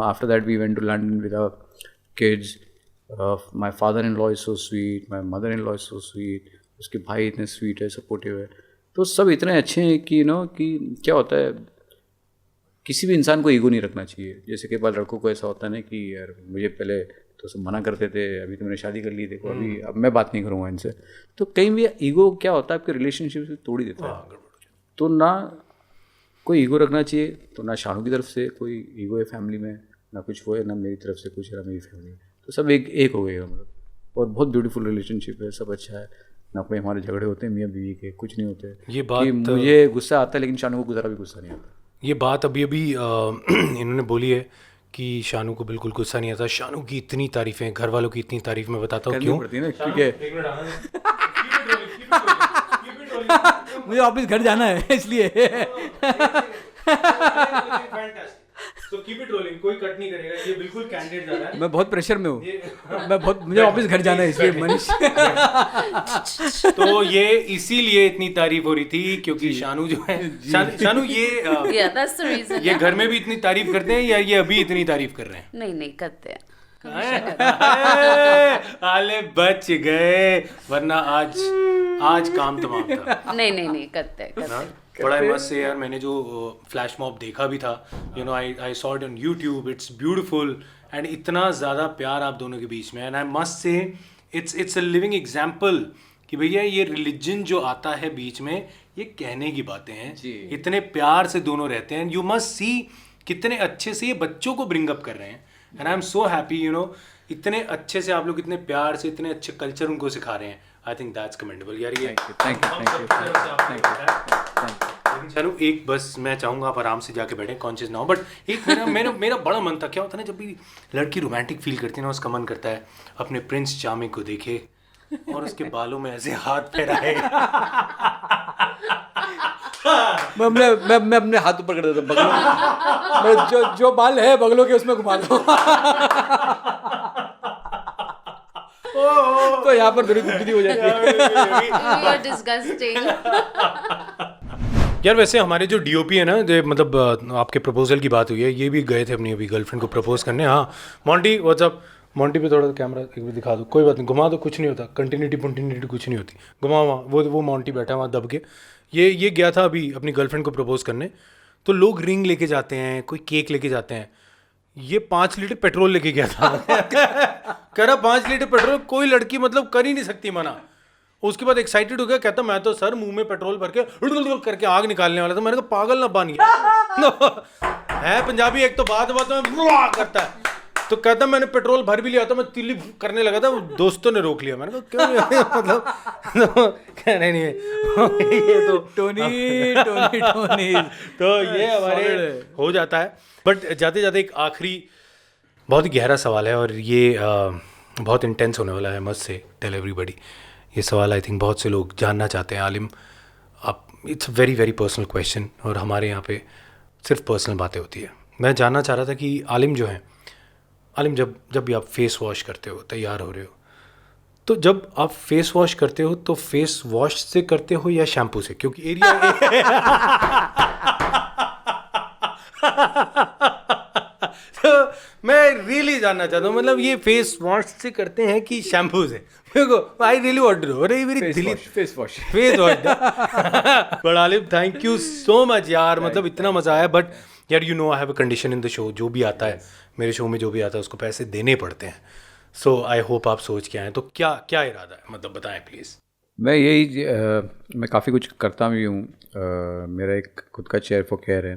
After that we went to London with our kids. My father-in-law is so sweet, my mother-in-law is so sweet. उसके भाई इतने sweet है, supportive है। तो सब इतने अच्छे हैं कि कि क्या होता है, किसी भी इंसान को ईगो नहीं रखना चाहिए। जैसे कई बार लड़कों को ऐसा होता है ना कि यार मुझे पहले तो सब मना करते थे, अभी तो मैंने शादी कर ली, देखो अभी अब मैं बात नहीं करूँगा इनसे। तो कहीं भी ईगो क्या होता है, आपके रिलेशनशिप से तोड़ ही देता है। तो ना कोई ईगो रखना चाहिए, तो ना शानू की तरफ से कोई ईगो है फैमिली में, ना कुछ वो है, ना मेरी तरफ से कुछ है, ना मेरी फैमिली में। तो सब एक हो गए हम लोग, और बहुत ब्यूटीफुल रिलेशनशिप है, सब अच्छा है। ना कोई हमारे झगड़े होते हैं मियाँ बीवी के, कुछ नहीं होते। ये बात, मुझे गुस्सा आता है, लेकिन शानू को ज़रा भी गुस्सा नहीं आता। ये बात अभी इन्होंने बोली है कि शानू को बिल्कुल गुस्सा नहीं आता। शानू की इतनी तारीफें, घर वालों की इतनी तारीफ, मैं बताता हूँ क्यों। मुझे वापस घर जाना है इसलिए। तो कीप इट रोलिंग, कोई कट नहीं करेगा, ये बिल्कुल कैंडिडेट जा रहा है। मैं बहुत प्रेशर में हूँ, मैं बहुत, मुझे ऑफिस घर जाना है इसलिए मनीष। तो ये इसीलिए इतनी तारीफ हो रही थी क्योंकि शानू जो है, शानू ये Yeah, that's the reason. ये घर में भी इतनी तारीफ करते हैं या ये अभी इतनी तारीफ कर रहे हैं? नहीं करते हैं। आले बच गए, वरना आज काम तमाम था। नहीं करते बड़ा मस्त से यार, मैंने जो फ्लैश मॉब देखा भी था, you know, I saw it on YouTube, it's beautiful and इतना ज़्यादा प्यार आप दोनों के बीच में, and I must say it's a living example कि भैया ये रिलीजन जो आता है बीच में, ये कहने की बातें हैं, इतने प्यार से दोनों रहते हैं। यू मस्ट सी कितने अच्छे से ये बच्चों को ब्रिंग अप कर रहे हैं, and I am so happy, you know, इतने अच्छे से आप लोग इतने प्यार से इतने अच्छे कल्चर उनको सिखा रहे हैं। आई थिंक दैट्स कमेंडेबल यार। ये थैंक यू। चलो एक बस मैं चाहूँगा आप आराम से जाके बैठे, कॉन्शियस ना हो, बट एक मेरा बड़ा मन था, क्या होता है ना, जब भी लड़की रोमांटिक फील करती है ना, उसका मन करता है अपने प्रिंस चार्मिंग को देखे और उसके बालों में ऐसे हाथ फैलाए। मैं अपने हाथ ऊपर कर देता हूँ बगलों, मैं जो बाल है बगलों के उसमें घुमा दो। तो यहाँ पर मेरी गुदगुदी हो जाती है। You're disgusting. यार वैसे हमारे जो डीओपी है ना, मतलब आपके प्रपोजल की बात हुई है, ये भी गए थे अपनी अभी गर्लफ्रेंड को प्रपोज करने। हाँ मॉन्टी व्हाट्सअप, मॉन्टी पे थोड़ा कैमरा एक भी दिखा दो, कोई बात नहीं, घुमा दो, कुछ नहीं होता, कंटिन्यूटी कुछ नहीं होती, घुमा वहाँ, वो मॉन्टी बैठा वहाँ दब के। ये गया था अभी अपनी गर्लफ्रेंड को प्रपोज करने, तो लोग रिंग लेके जाते हैं, कोई केक लेके जाते हैं, ये 5 लीटर पेट्रोल लेके गया था। कह रहा 5 लीटर पेट्रोल, कोई लड़की मतलब कर ही नहीं सकती मना। उसके बाद एक्साइटेड हो गया, कहता मैं तो सर मुंह में पेट्रोल भर के करके आग निकालने वाला था। मैंने कहा पागल ना बन गया है पंजाबी, एक तो बात में करता है, तो कहता मैंने पेट्रोल भर भी लिया था, मैं तिल्ली करने लगा था, दोस्तों ने रोक लिया। मैंने कहा क्यों? मतलब कह रहे नहीं ये तो टोनी तो ये हमारे हो जाता है। बट जाते जाते एक आखिरी बहुत ही गहरा सवाल है, और ये बहुत इंटेंस होने वाला है, मस्ट से टेल एवरीबॉडी। ये सवाल आई थिंक बहुत से लोग जानना चाहते हैं। आलिम, आप, it's a very very personal question, और हमारे यहाँ पे सिर्फ पर्सनल बातें होती है। मैं जानना चाह रहा था कि आलिम जो है, आलिम जब भी आप फेस वॉश करते हो, तैयार हो रहे हो, तो जब आप फेस वॉश करते हो तो फेस वॉश से करते हो या शैम्पू से? क्योंकि एरिया तो मैं रियली जानना चाहता हूँ, मतलब ये फेस वॉश से करते हैं कि शैम्पू से? I really want to know. अरे मेरी face wash but Aalim thank you so much यार, मतलब इतना मजा आया। बट यार you know I have a condition in the show, जो भी आता है मेरे शो में, जो भी आता है उसको पैसे देने पड़ते हैं। सो आई होप आप सोच के आए, तो क्या इरादा है, मतलब बताएं प्लीज़। मैं यही मैं काफ़ी कुछ करता भी हूँ। मेरा एक खुद का चेयर फॉर केयर है,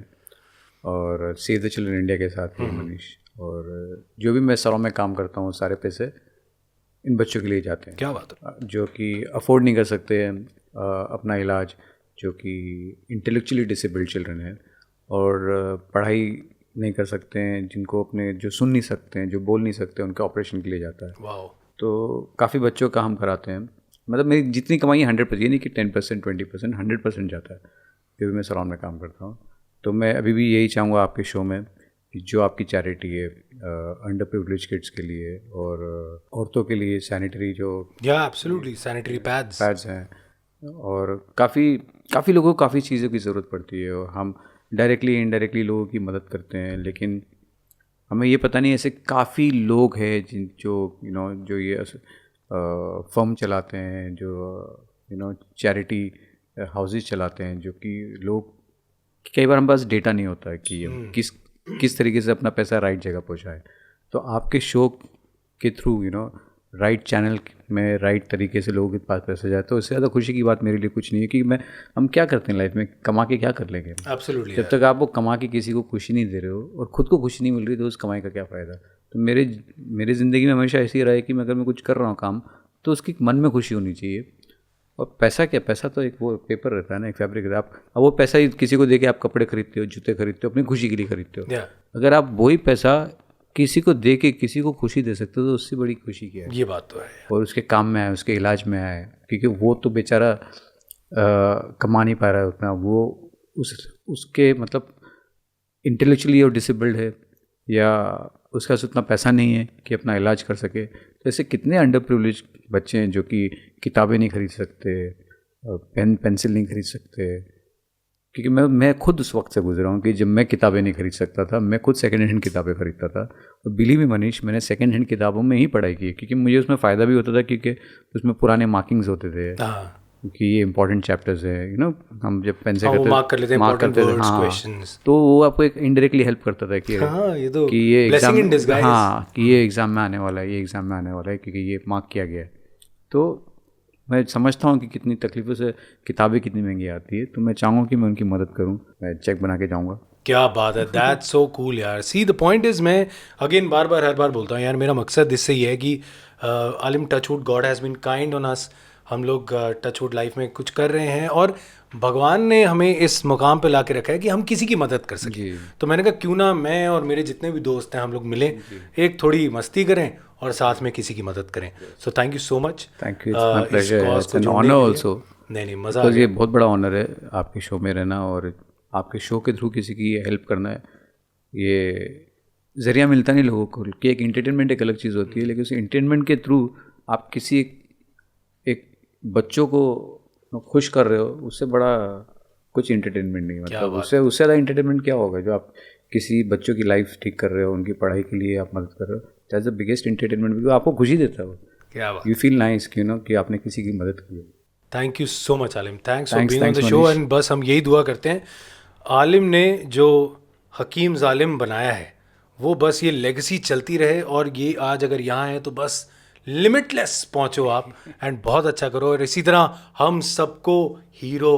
और सेव द चिल्ड्रन इंडिया के साथ है मनीष, और जो भी मैं सरों में काम करता हूँ सारे पैसे इन बच्चों के लिए जाते हैं। क्या बात है। जो कि अफोर्ड नहीं कर सकते हैं अपना इलाज, जो कि इंटेलेक्चुअली डिसेबल्ड चिल्ड्रन हैं, और पढ़ाई नहीं कर सकते हैं, जिनको अपने, जो सुन नहीं सकते हैं, जो बोल नहीं सकते, उनके ऑपरेशन के लिए जाता है। वाओ। तो काफ़ी बच्चों का हम कराते हैं। मतलब मेरी जितनी कमाई है 100%, ये नहीं कि 10% 20%, 100% जाता है, जो भी मैं सराउंड में काम करता हूँ। तो मैं अभी भी यही चाहूँगा आपके शो में कि जो आपकी चैरिटी है अंडर प्रिविलेज किड्स के लिए और औरतों के लिए सैनिटरी, जो एब्सोल्युटली सैनिटरी पैड्स हैं, और काफ़ी लोगों को काफ़ी चीज़ों की ज़रूरत पड़ती है, और हम डायरेक्टली इनडायरेक्टली लोगों की मदद करते हैं, लेकिन हमें ये पता नहीं ऐसे काफ़ी लोग हैं जो ये फर्म चलाते हैं, जो चैरिटी हाउसेस चलाते हैं, जो कि लोग, कई बार हमारे पास डेटा नहीं होता है कि किस तरीके से अपना पैसा राइट जगह पहुंचाए। तो आपके शो के थ्रू राइट चैनल में राइट तरीके से लोगों के पास पैसा जाए, तो इससे ज़्यादा खुशी की बात मेरे लिए कुछ नहीं है कि हम क्या करते हैं लाइफ में, कमा के क्या कर लेंगे। एब्सोल्युटली। जब तक आप वो कमा के किसी को खुशी नहीं दे रहे हो और ख़ुद को खुशी नहीं मिल रही, तो उस कमाई का क्या फ़ायदा। तो मेरे ज़िंदगी में हमेशा ऐसी रहा है कि अगर मैं कुछ कर रहा हूँ काम, तो उसकी मन में खुशी होनी चाहिए। और पैसा क्या, पैसा तो एक वो पेपर रहता है ना, एक फैब्रिक रहता है। आप अब वो पैसा ही किसी को दे के आप कपड़े खरीदते हो, जूते खरीदते हो, अपनी खुशी के लिए खरीदते हो। अगर आप वही पैसा किसी को दे के किसी को खुशी दे सकते हो, तो उससे बड़ी खुशी क्या है। ये बात तो है। और उसके काम में आए, उसके इलाज में आए, क्योंकि वो तो बेचारा कमा नहीं पा रहा है उतना, वो उसके मतलब इंटेलेक्चुअली और डिसेबल्ड है, या उसके पास उतना पैसा नहीं है कि अपना इलाज कर सके। तो ऐसे कितने अंडर प्रिविलेज बच्चे हैं जो कि किताबें नहीं खरीद सकते, पेंसिल नहीं खरीद सकते। क्योंकि मैं खुद उस वक्त से गुजरा हूँ कि जब मैं किताबें नहीं खरीद सकता था, मैं खुद सेकेंड हैंड किताबें खरीदता था। और बिलीव मी मनीष, मैंने सेकेंड हैंड किताबों में ही पढ़ाई की, क्योंकि मुझे उसमें फ़ायदा भी होता था, क्योंकि उसमें पुराने मार्किंग्स होते थे क्योंकि ये इंपॉर्टेंट चैप्टर्स है, हम जब पेन से मार्क करते थे, हाँ, तो वो आपको एक इनडायरेक्टली हेल्प करता था कि ये एग्जाम, हाँ, कि ये एग्ज़ाम में आने वाला है, ये एग्ज़ाम में आने वाला है, क्योंकि ये मार्क किया गया है। तो मैं समझता हूँ कि कितनी तकलीफ़ों से किताबें कितनी महंगी आती है। तो मैं चाहूँगा कि मैं उनकी मदद करूँ, मैं चेक बना के जाऊँगा। क्या बात है, दैट्स सो कूल यार। सी द पॉइंट इज, मैं अगेन हर बार बोलता हूँ यार, मेरा मकसद इससे ये है कि Aalim, touchwood, God has been kind on us. हम लोग टचवुड लाइफ में कुछ कर रहे हैं और भगवान ने हमें इस मुकाम पे ला के रखा है कि हम किसी की मदद कर सकें। तो मैंने कहा क्यों ना मैं और मेरे जितने भी दोस्त हैं हम लोग मिलें, एक थोड़ी मस्ती करें और साथ में किसी की मदद करें। So thank you so much. Thank you, it's my pleasure, it's an honour also. नहीं मज़ा आ गया। ये बहुत बड़ा ऑनर है आपके शो में रहना, और आपके शो के थ्रू किसी की हेल्प करना है। ये ज़रिया मिलता नहीं लोगों को कि एक एंटरटेनमेंट एक अलग चीज़ होती है, लेकिन उस एंटरटेनमेंट के थ्रू आप किसी एक बच्चों को खुश कर रहे हो, उससे बड़ा कुछ एंटरटेनमेंट नहीं। मतलब उससे ज़्यादा एंटरटेनमेंट क्या होगा? जो आप किसी बच्चों की लाइफ ठीक कर रहे हो, उनकी पढ़ाई के लिए आप मदद कर रहे हो, that's the biggest entertainment, because आपको खुशी देता है वो। क्या बात, यू फील नाइस कि आपने किसी की मदद की है। थैंक यू सो मच आलिम, thanks for being on the show. And बस हम यही दुआ करते हैं आलिम ने जो हकीम ज़ालिम बनाया है वो बस ये लेगेसी चलती रहे, और ये आज अगर यहाँ है तो बस लिमिटलेस पहुँचो आप, एंड बहुत अच्छा करो, और इसी तरह हम सबको हीरो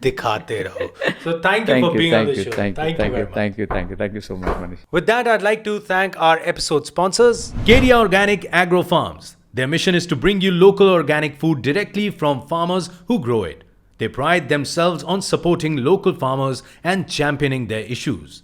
दिखाते रहो। So thank you for being on the show. Thank you so much, Manish. With that, I'd like to thank our episode sponsors, Kedia Organic Agro Farms. Their mission is to bring you local organic food directly from farmers who grow it. They pride themselves on supporting local farmers and championing their issues.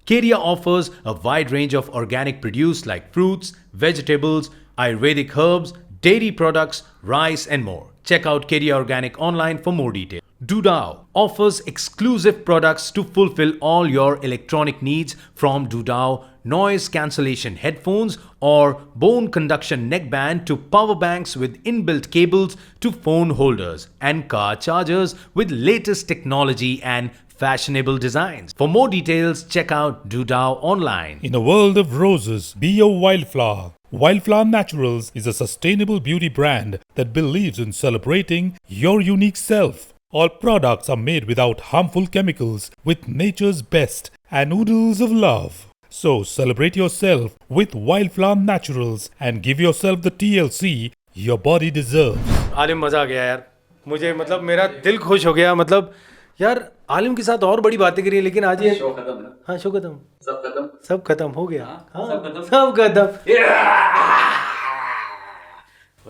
Kedia offers a wide range of organic produce like fruits, vegetables, Ayurvedic herbs, dairy products, rice, and more. Check out Kedia Organic online for more details. Dudao offers exclusive products to fulfill all your electronic needs, from Dudao noise cancellation headphones or bone conduction neckband to power banks with inbuilt cables to phone holders and car chargers with latest technology and fashionable designs. For more details, check out Dudao online. In a world of roses, be a wildflower. Wildflower Naturals is a sustainable beauty brand that believes in celebrating your unique self. All products are made without harmful chemicals, with nature's best and oodles of love. So celebrate yourself with Wildflower Naturals and give yourself the TLC your body deserves. आलिम, मजा आ गया यार मुझे, मतलब मेरा दिल खुश हो गया। मतलब यार आलिम के साथ और बड़ी बातें करी, लेकिन आज ये शो खत्म है। हाँ, शो खत्म, सब खत्म हो गया। हाँ, सब खत्म हो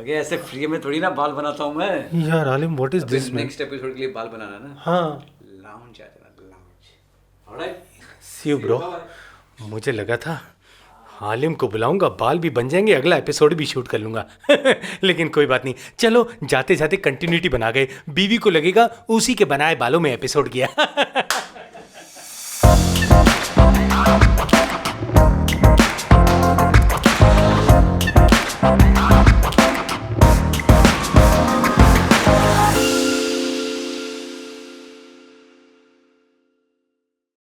गया। ऐसे फ्री में थोड़ी ना बाल बनाता हूँ मैं यार। Aalim, what is this? Next episode के लिए बाल बनाना ना। हाँ, लाउंज आ जाना, lounge. Alright, see you bro. मुझे लगा था आलिम को बुलाऊंगा, बाल भी बन जाएंगे, अगला एपिसोड भी शूट कर लूंगा। लेकिन कोई बात नहीं, चलो जाते जाते कंटिन्यूटी बना गए, बीवी को लगेगा उसी के बनाए बालों में एपिसोड किया।